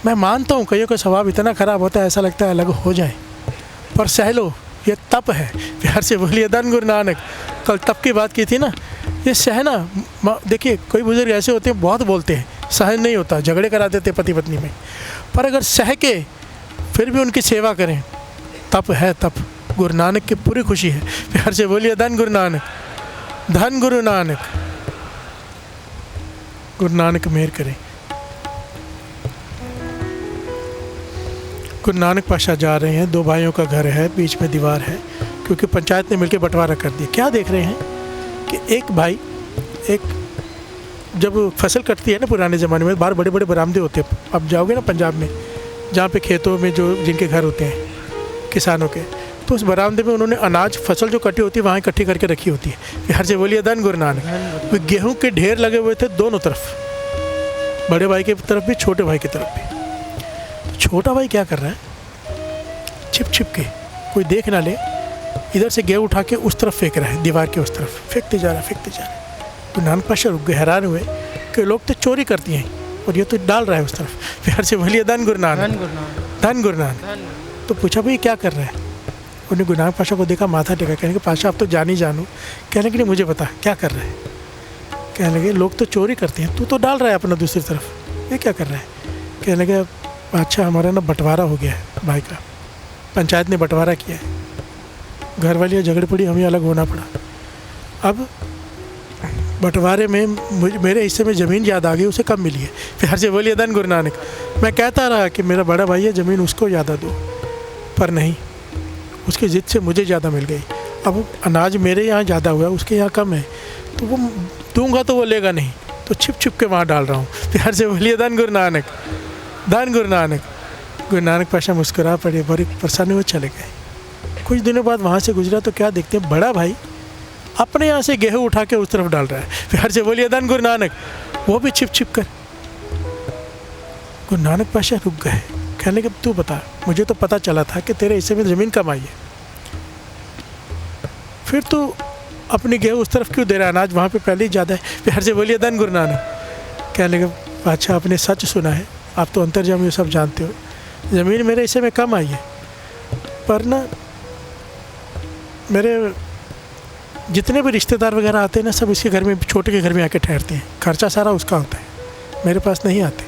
मैं मानता हूँ कईयों का स्वभाव इतना ख़राब होता है, ऐसा लगता है अलग हो जाए, पर सह लो, ये तप है। प्यार से बोलिए धन गुरु नानक। कल तप की बात की थी ना, ये सहना। देखिए कोई बुजुर्ग ऐसे होते हैं, बहुत बोलते हैं, सहन नहीं होता, झगड़े करा देते पति पत्नी में। पर अगर सह के फिर भी उनकी सेवा करें, तप है तप। गुरु नानक की पूरी खुशी है। प्यार से बोलिए धन गुरु नानक, धन गुरु नानक। गुरु नानक मेहर करें। गुरु नानक पाशा जा रहे हैं, दो भाइयों का घर है, बीच में दीवार है, क्योंकि पंचायत ने मिलकर बंटवारा कर दिया। क्या देख रहे हैं कि एक भाई, एक जब फसल कटती है ना पुराने ज़माने में, बाहर बड़े बड़े बरामदे होते हैं। अब जाओगे ना पंजाब में, जहाँ पे खेतों में जो जिनके घर होते हैं किसानों के, तो उस बरामदे में उन्होंने अनाज फसल जो कटी होती है वहाँ इकट्ठी करके रखी होती है। प्यार से बोलिए धन गुरु नानक। गेहूँ के ढेर लगे हुए थे दोनों तरफ, बड़े भाई की तरफ भी, छोटे भाई की तरफ भी। छोटा भाई क्या कर रहा है? छिप छिप के, कोई देख ना ले, इधर से गेहूँ उठा के उस तरफ फेंक रहा है, दीवार के उस तरफ फेंकते जा रहा है, फेंकते जा रहा है। तो नानक पाशा रुक गए, हैरान हुए कि लोग तो चोरी करती हैं और ये तो डाल रहा है उस तरफ। प्यार से बोलिए धन गुरु नानक, धन गुरु नानक। तो पूछा भाई क्या कर रहा है? उन्होंने गुरु नानक पाशा को देखा, माथा टेका, कहने के पाशा आप तो जान ही जानू। कहने के नहीं मुझे बता क्या कर रहा है। कहने लगे लोग तो चोरी करते हैं, तू तो डाल रहा है अपना दूसरी तरफ, ये क्या कर रहा है? कहने लगे अच्छा हमारा ना बंटवारा हो गया है भाई का, पंचायत ने बंटवारा किया है, घर वाली झगड़ पड़ी, हमें अलग होना पड़ा। अब बंटवारे में मेरे हिस्से में ज़मीन ज़्यादा आ गई, उसे कम मिली है। प्यार से बोलिए धन गुरु नानक। मैं कहता रहा कि मेरा बड़ा भाई है, ज़मीन उसको ज़्यादा दो, पर नहीं, उसकी ज़िद से मुझे ज़्यादा मिल गई। अब अनाज मेरे यहाँ ज़्यादा हुआ, उसके यहाँ कम है, तो वो दूंगा तो वो लेगा नहीं, तो छिप छिप के वहाँ डाल रहा हूँ। प्यार से बोलिए धन गुरु नानक, धन गुरु नानक। गुरु नानक पाशा मुस्कुरा पड़े, बड़ी परेशानी में चले गए। कुछ दिनों बाद वहाँ से गुजरा तो क्या देखते हैं, बड़ा भाई अपने यहाँ से गेहूँ उठा के उस तरफ डाल रहा है। प्यार से बोलिए धन गुरु नानक, वो भी छिप छिप कर। गुरु नानक पाशा रुक गए, कहने के तू बता, मुझे तो पता चला था कि तेरे हिस्से में ज़मीन कम आई है, फिर तू अपनी गेहूँ उस तरफ क्यों दे रहा है, अनाज वहाँ पे पहले ही ज़्यादा है। प्यार से बोलिए धन गुरु नानक। कहने के अच्छा आपने सच सुना है, आप तो अंतर्जामी सब जानते हो, ज़मीन मेरे हिस्से में कम आई है, पर ना मेरे जितने भी रिश्तेदार वगैरह आते हैं ना, सब इसके घर में, छोटे के घर में आके ठहरते हैं, खर्चा सारा उसका होता है, मेरे पास नहीं आते।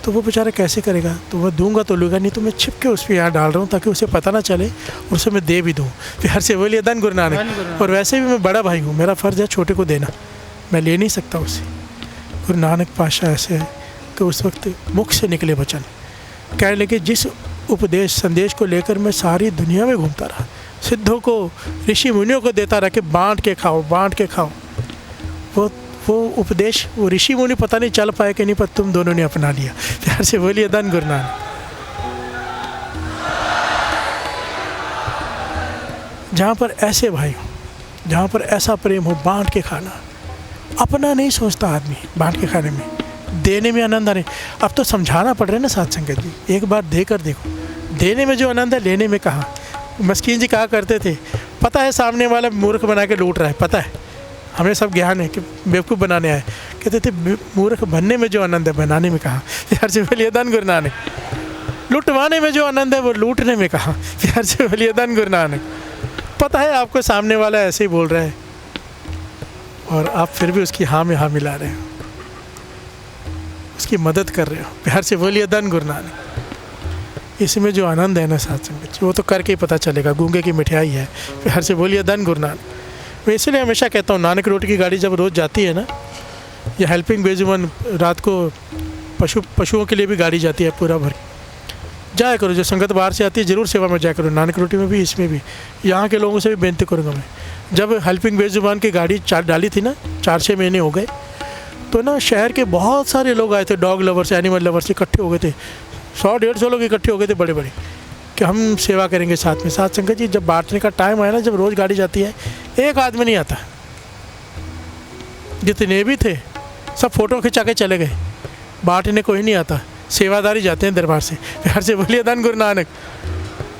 तो वो बेचारा कैसे करेगा? तो वह दूंगा तो लूँगा नहीं, तो मैं छिप के उस पर यहाँ डाल रहा हूँ ताकि उसे पता ना चले और उसे मैं दे भी दूँ। प्यार से बोलिए धन गुरु नानक। और वैसे भी मैं बड़ा भाई हूँ, मेरा फ़र्ज़ है छोटे को देना, मैं ले नहीं सकता उससे। गुरु नानक पाशा ऐसे है कि उस वक्त मुख से निकले वचन, कहने लगे जिस उपदेश संदेश को लेकर मैं सारी दुनिया में घूमता रहा, सिद्धों को, ऋषि मुनियों को देता रहा कि बांट के खाओ, बांट के खाओ, वो उपदेश वो ऋषि मुनि पता नहीं चल पाए कि नहीं, पर तुम दोनों ने अपना लिया। प्यार से बोलिए धन गुरु नानक। जहाँ पर ऐसे भाई हो, जहाँ पर ऐसा प्रेम हो, बांट के खाना। अपना नहीं सोचता आदमी बांट के खाने में, देने में आनंद आने। अब तो समझाना पड़ रहा है ना साथ संगत जी, एक बार देकर देखो, देने में जो आनंद है लेने में कहाँ। मस्कीन जी कहा करते थे, पता है सामने वाला मूर्ख बना के लूट रहा है, पता है, हमें सब ज्ञान है कि बेवकूफ़ बनाने आए। कहते थे मूर्ख बनने में जो आनंद है बनाने में कहाँ। प्यार से बोलिए धन गुरु नानक। लुटवाने में जो आनंद है वो लूटने में कहाँ। प्यार से बोलिए धन गुरु नानक। पता है आपको सामने वाला ऐसे ही बोल रहा है और आप फिर भी उसकी हाँ में हाँ मिला रहे हो, उसकी मदद कर रहे हो। प्यार से बोलिए धन गुरु नानक। इसमें जो आनंद है ना साथ संगत, वो तो करके ही पता चलेगा, गूंगे की मिठाई है। प्यार से बोलिए धन गुरु नानक। मैं इसलिए हमेशा कहता हूँ, नानक रोटी की गाड़ी जब रोज़ जाती है ना, या हेल्पिंग बेजुबान रात को पशुओं के लिए भी गाड़ी जाती है पूरा भर, जाया करो। जो संगत बाहर से आती है ज़रूर सेवा में जाया करो, नानक रोटी में भी, इसमें भी। यहाँ के लोगों से भी बेनती करूँगा मैं, जब हेल्पिंग बेजुबान की गाड़ी डाली थी ना, 4-6 महीने हो गए, तो ना शहर के बहुत सारे लोग आए थे, डॉग लवर्स, एनिमल लवर्स इकट्ठे हो गए थे। 100-150 लोग इकट्ठे हो गए थे बड़े बड़े, कि हम सेवा करेंगे साथ में। साथ संगत जी, जब बांटने का टाइम आया ना, जब रोज़ गाड़ी जाती है, एक आदमी नहीं आता। जितने भी थे सब फ़ोटो खिंचा के चले गए, बांटने कोई नहीं आता, सेवादारी जाते हैं दरबार से। प्यार से बोलिए धन गुरु नानक।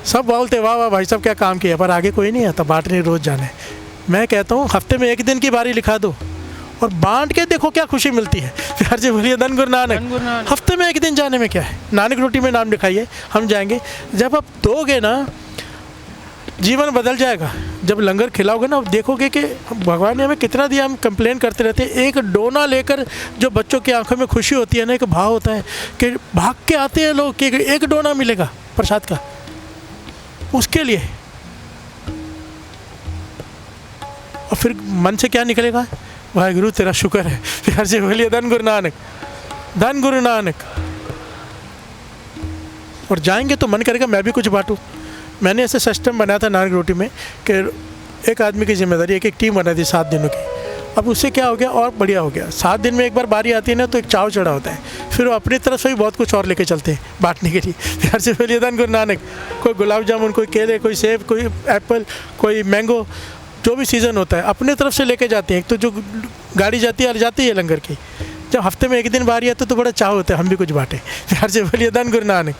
सब बोलते वाह वाह भाई साहब क्या काम किया, पर आगे कोई नहीं आता, बांटने रोज़ जाना है। मैं कहता हूँ हफ्ते में 1 दिन की बारी लिखा दो और बांट के देखो क्या खुशी मिलती है। प्यार से बोलिए धन गुरु नानक। हफ्ते में 1 दिन जाने में क्या है, नानक रोटी में नाम लिखाइए, हम जाएंगे। जब आप दोगे ना, जीवन बदल जाएगा। जब लंगर खिलाओगे ना, देखोगे कि भगवान ने हमें कितना दिया। हम कंप्लेन करते रहते हैं, एक डोना लेकर जो बच्चों की आंखों में खुशी होती है ना, एक भाव होता है कि भाग के आते हैं लोग कि एक डोना मिलेगा प्रसाद का, उसके लिए। और फिर मन से क्या निकलेगा, वाहेगुरु तेरा शुक्र है। प्यार से बोलिए धन गुरु नानक, धन गुरु नानक। और जाएंगे तो मन करेगा मैं भी कुछ बांटूं। मैंने ऐसे सिस्टम बनाया था नानक रोटी में कि एक आदमी की जिम्मेदारी, एक टीम बनाई थी 7 दिनों की। अब उससे क्या हो गया, और बढ़िया हो गया। 7 दिन में एक बार बारी आती है ना, तो एक चाव चढ़ा होता है, फिर वो अपनी तरफ से भी बहुत कुछ और लेके चलते हैं बांटने के लिए। प्यार से बोलिए धन गुरु नानक। कोई गुलाब जामुन, कोई केले, कोई सेब, कोई एप्पल, कोई मैंगो, जो भी सीज़न होता है अपने तरफ से लेके जाते हैं। एक तो जो गाड़ी जाती है, जाती है लंगर की, जब हफ्ते में 1 दिन बारी आती है तो बड़ा चाव होता है हम भी कुछ बांटें। प्यार से बोलिए धन गुरु नानक।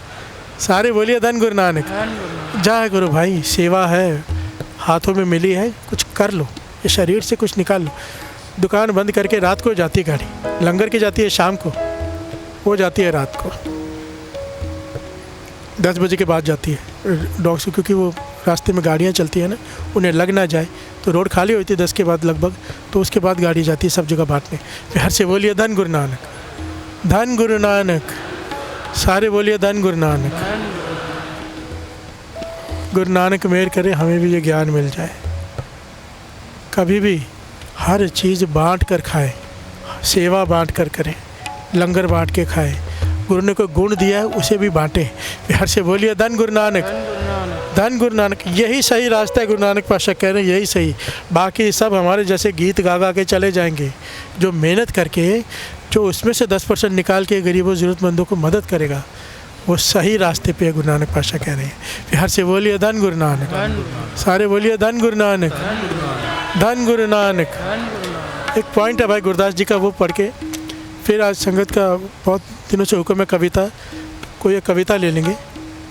सारे बोलिए धन गुरु नानक। जाया करो भाई, सेवा है, हाथों में मिली है, कुछ कर लो, ये शरीर से कुछ निकाल लो। दुकान बंद करके रात को जाती है गाड़ी, लंगर की जाती है शाम को, वो जाती है रात को 10 बजे के बाद जाती है डॉग्स को, क्योंकि वो रास्ते में गाड़ियाँ चलती है ना, उन्हें लग ना जाए। तो रोड खाली होती है 10 के बाद लगभग, तो उसके बाद गाड़ी जाती है सब जगह बांटने। प्यार से बोलिए धन गुरु नानक, धन गुरु नानक। सारे बोलिए धन गुरु नानक। गुरु नानक मेहर करे हमें भी ये ज्ञान मिल जाए, कभी भी हर चीज़ बांट कर खाएं, सेवा बांट कर करें, लंगर बांट के खाएं। गुरु ने कोई गुण दिया है उसे भी बांटें। प्यार से बोलिए धन गुरु नानक, धन गुरु नानक। यही सही रास्ता है, गुरु नानक पातशाह कह रहे हैं यही सही। बाकी सब हमारे जैसे गीत गा गा के चले जाएंगे। जो मेहनत करके, जो उसमें से 10% निकाल के गरीबों ज़रूरतमंदों को मदद करेगा, वो सही रास्ते पे गुरु नानक पातशाह कह रहे हैं। प्यार से बोलिए धन गुरु नानक। सारे बोलिए धन गुरु नानक, धन गुरु नानक। एक पॉइंट है भाई गुरदास जी का, वो पढ़ के फिर आज संगत का बहुत दिनों से हुक्म है कविता, कोई एक कविता ले लेंगे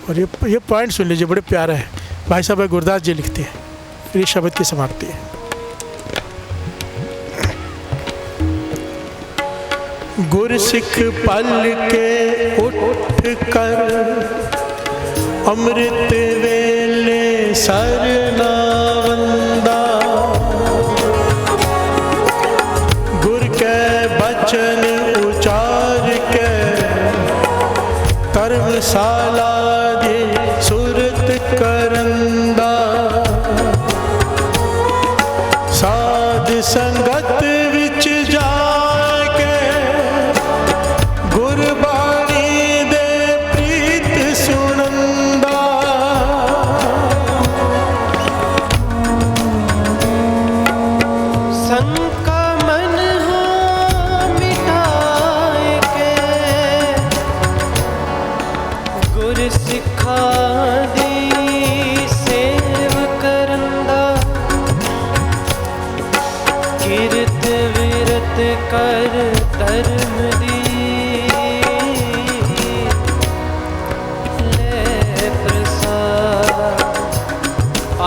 और ये पॉइंट सुन लीजिए, बड़े प्यारा है। भाई साहब गुरदास जी लिखते हैं, फिर इस शब्द की समाप्ति है। गुर सिख पल के उठ कर अमृत वेले सरना वंदा, गुर के बचन उचार के धर्मशाला दी सुरत करंदा, साध संगत विच जाके गुरबाणी दे प्रीत सुनंदा, संका मन हो मिटाए के गुर सिखा दी सेव करंदा, कर धर्म दी ले प्रसाद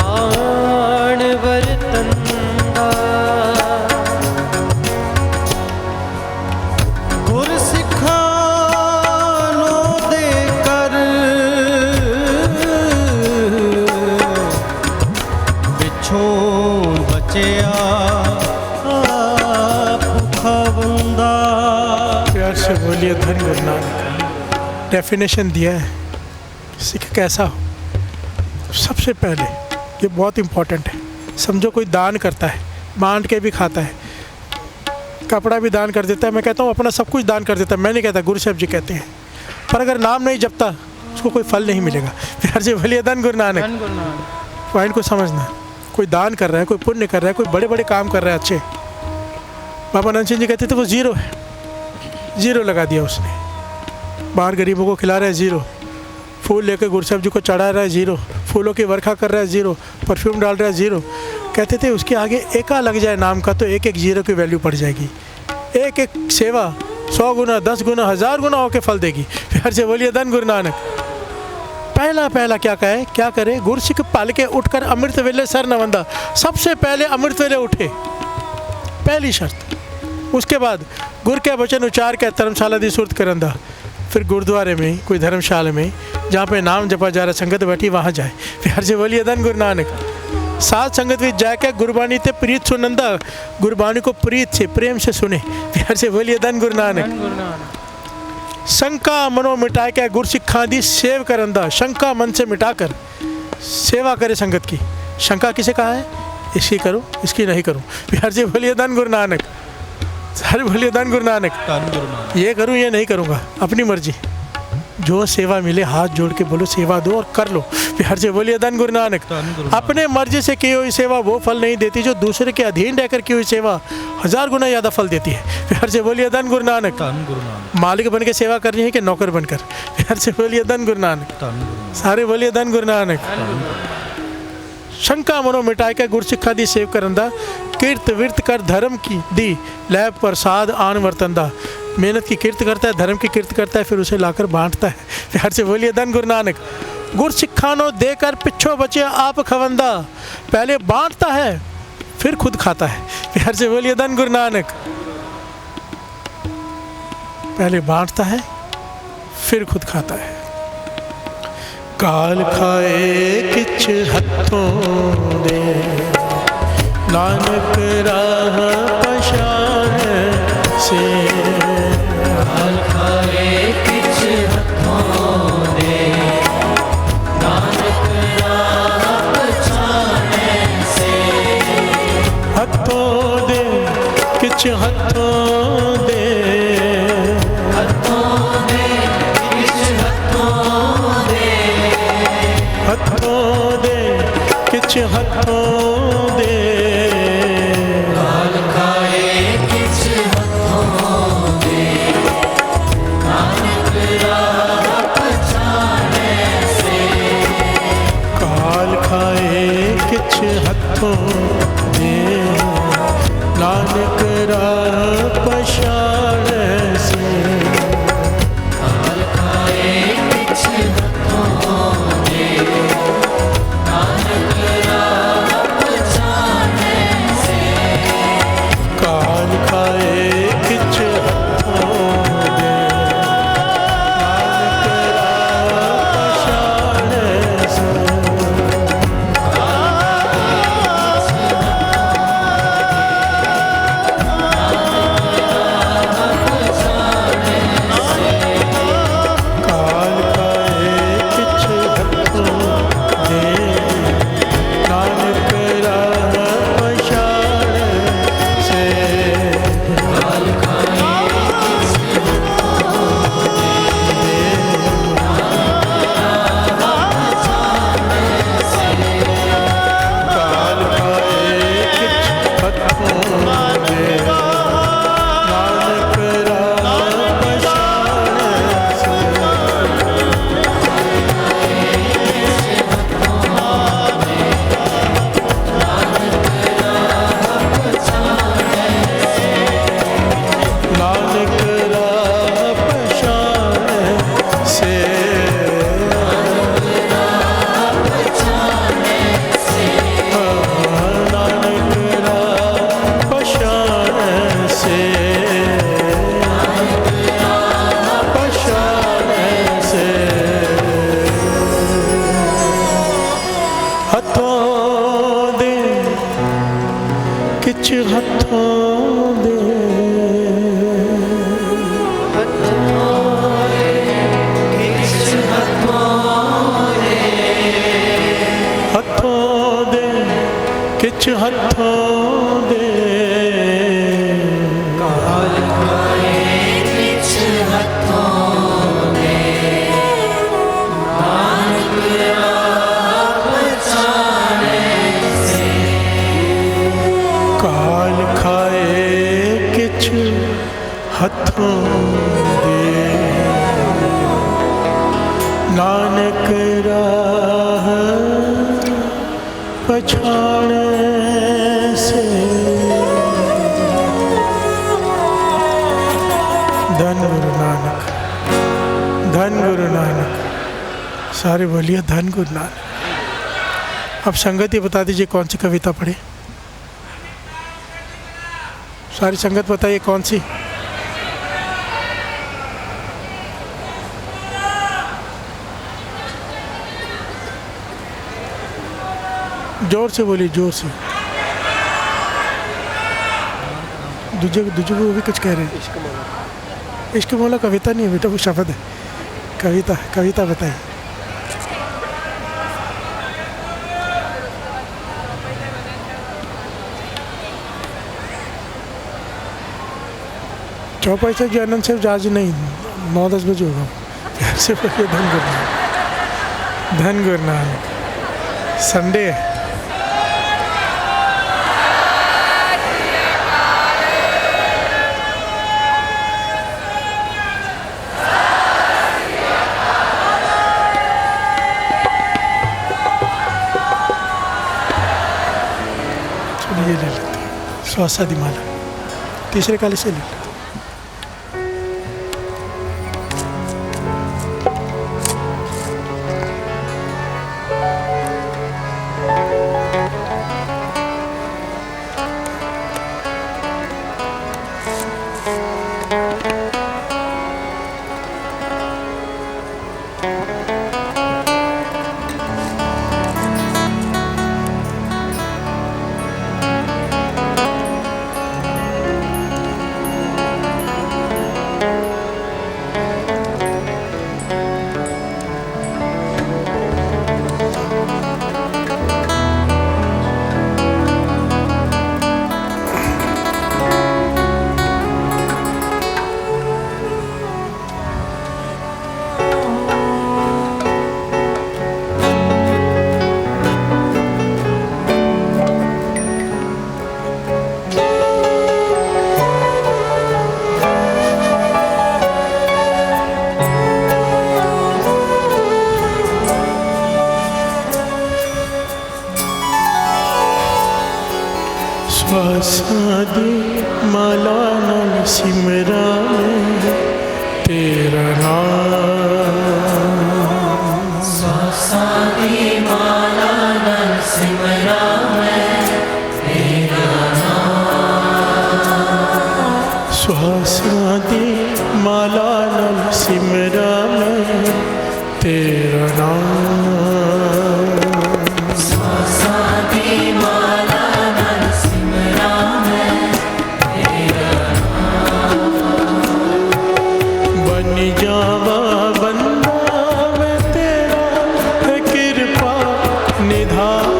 आण वर्तंदा गुर सिखानो दे कर पिछों बचया भूखा बंदा। प्यार से बोलिए धन गुरु नानक। डेफिनेशन दिया है सिख कैसा हो। सबसे पहले ये बहुत इम्पोर्टेंट है, समझो कोई दान करता है, बांट के भी खाता है, कपड़ा भी दान कर देता है, मैं कहता हूँ अपना सब कुछ दान कर देता है, मैं नहीं कहता, गुरु साहब जी कहते हैं, पर अगर नाम नहीं जपता उसको कोई फल नहीं मिलेगा। प्यार से बोलिए धन गुरु नानक। धन गुरु नानक। पॉइंट को समझना, कोई दान कर रहा है, कोई पुण्य कर रहा है, कोई बड़े बड़े काम कर रहा है अच्छे, बाबा नंद सिंह जी कहते थे वो जीरो है, जीरो लगा दिया उसने, बाहर गरीबों को खिला रहा है जीरो, फूल लेकर गुरु साहब जी को चढ़ा रहा है जीरो, फूलों की वर्खा कर रहा है जीरो, परफ्यूम डाल रहा है जीरो। कहते थे उसके आगे एका लग जाए नाम का तो एक एक जीरो की वैल्यू पड़ जाएगी। एक एक सेवा 100 गुना 10 गुना 1000 गुना होकर फल देगी। प्यार से बोलिए धन गुरु नानक। पहला क्या कहे, क्या करे, गुरु सिख पाल के उठकर अमृत वेले सर नवंदा। सबसे पहले अमृत वेले उठे, पहली शर्त। उसके बाद गुरु के वचन उच्चार के धर्मशाला दी सूरत करंदा। फिर गुरुद्वारे में कोई धर्मशाला में जहाँ पे नाम जपा जा रहा संगत बैठी वहाँ जाए। प्यार से बोलिए धन गुरु नानक। साथ संगत में जाके गुरबाणी ते प्रीत सुनंदा, गुरबाणी को प्रीत से प्रेम से सुने। प्यार से बोलिए धन गुरु नानक। धन गुरु नानक। शंका मनो मिटाए के गुरु सिखा दी सेव करंदा। शंका मन से मिटाकर सेवा करे संगत की। शंका किसे कहा है, इसकी करो इसकी नहीं करो। प्यार से बोलिए धन गुरु नानक। सारे बोलिए धन गुरु नानक। ये करूँ ये नहीं करूँगा, अपनी मर्जी, जो सेवा मिले हाथ जोड़ के बोलो सेवा दो और कर लो। प्यार से बोलिए धन गुरु नानक। अपने मर्जी से की हुई सेवा वो फल नहीं देती जो दूसरे के अधीन रहकर की हुई सेवा 1000 गुना ज़्यादा फल देती है। प्यार से बोलिए धन गुरु नानक। मालिक बन के सेवा करनी है कि नौकर बनकर। प्यार से बोलिए धन गुरु नानक। सारे बोलिए धन गुरु नानक। शंका मनो मिटाए के गुरु सिखा दी सेव करंदा। कीर्त विरत कर धर्म की दी लैब प्रसाद आन वर्तंदा। मेहनत की कीर्त करता है, धर्म की कीर्त करता है, फिर उसे लाकर बांटता है। प्यार से बोलिए धन गुरु नानक। गुर सिखानो देकर पिछो बचे आप खवंदा। पहले बांटता है फिर खुद खाता है। प्यार से बोलिए धन गुरु नानक। पहले बांटता है फिर खुद खाता है। काल खाए किछ हथों दे नानक राह पछाण से। काल खाए किछ हथों दे नानक राह पछाणे से। हथों दे किछ हथों दे हथों दे किछ हथों दे हथों दे किछ हथों दे। काल खाए किछ हथों दे नानक राह पछाणे से। काल खाए किछ हथों दे नानक राह पछाण से। काल खाए किछ हथों दे नानक राह पछाणे से। काल खाए किछ हथों दे नानक राह पछाण से। किच हथों दे हथों दे किच हथों दे काल खाए किछ हथों दे नानक राह पहचाने से काल खाए किछ हथों दे नानक राह पछाणे से। धन गुरु नानक, धन गुरु नानक। सारे बोलिए धन गुरु नानक। अब संगत ही बता दीजिए कौन सी कविता पढ़े। सारी संगत बताइए कौन सी। जोर से बोलिए, जोर से। दूजे को भी कुछ कह रहे हैं। इश्क मौला कविता नहीं है बेटा, वो शब्द है। कविता, कविता बताइए। चौपाई से आनंद से आज नहीं, 9-10 बजे होगा। प्यार से बोलिए धन गुरु नानक, धन गुरु नानक। संडे है। ये ले लेते हैं स्वासादि माला, तीसरे काले से ले लेते हैं। स्वासादि माला नाम सिमरा तेरा नाम। स्वासादि माला नाम सिमरा तेरा नाम। स्वासादि माला नाम सिमरा तेरा नाम। स्वासादि माला नाम सिमरा तेरा नाम। बन जावा बंदा मैं तेरा है कृपा निधान।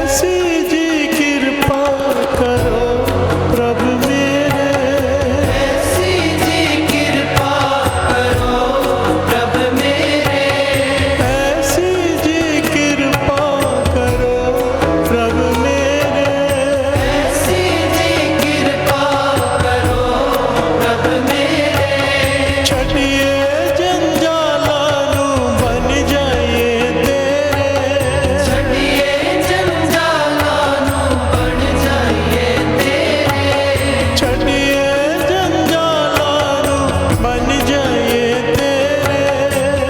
ऐसी जी कृपा करो प्रभु मेरे, ऐसी जी कृपा करो प्रभु मेरे, ऐसी जी कृपा करो प्रभु मेरे, ऐसी जी कृपा करो प्रभु मेरे, छड़िए जंजालां नूं बन जाइए तेरे, छड़िए जंजालां नूं बन जाइए तेरे, छड़िए जंजालां नूं बन जाइए तेरे,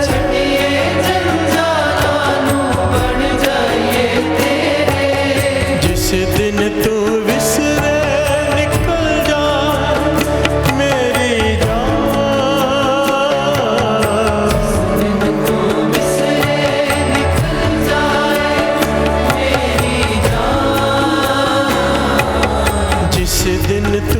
छड़िए जंजालां नूं बन जाइए तेरे, जिस दिन तू विसरे निकल जा मेरी जान, तू बिसरे निकल जाए मेरी जान, जिस दिन तू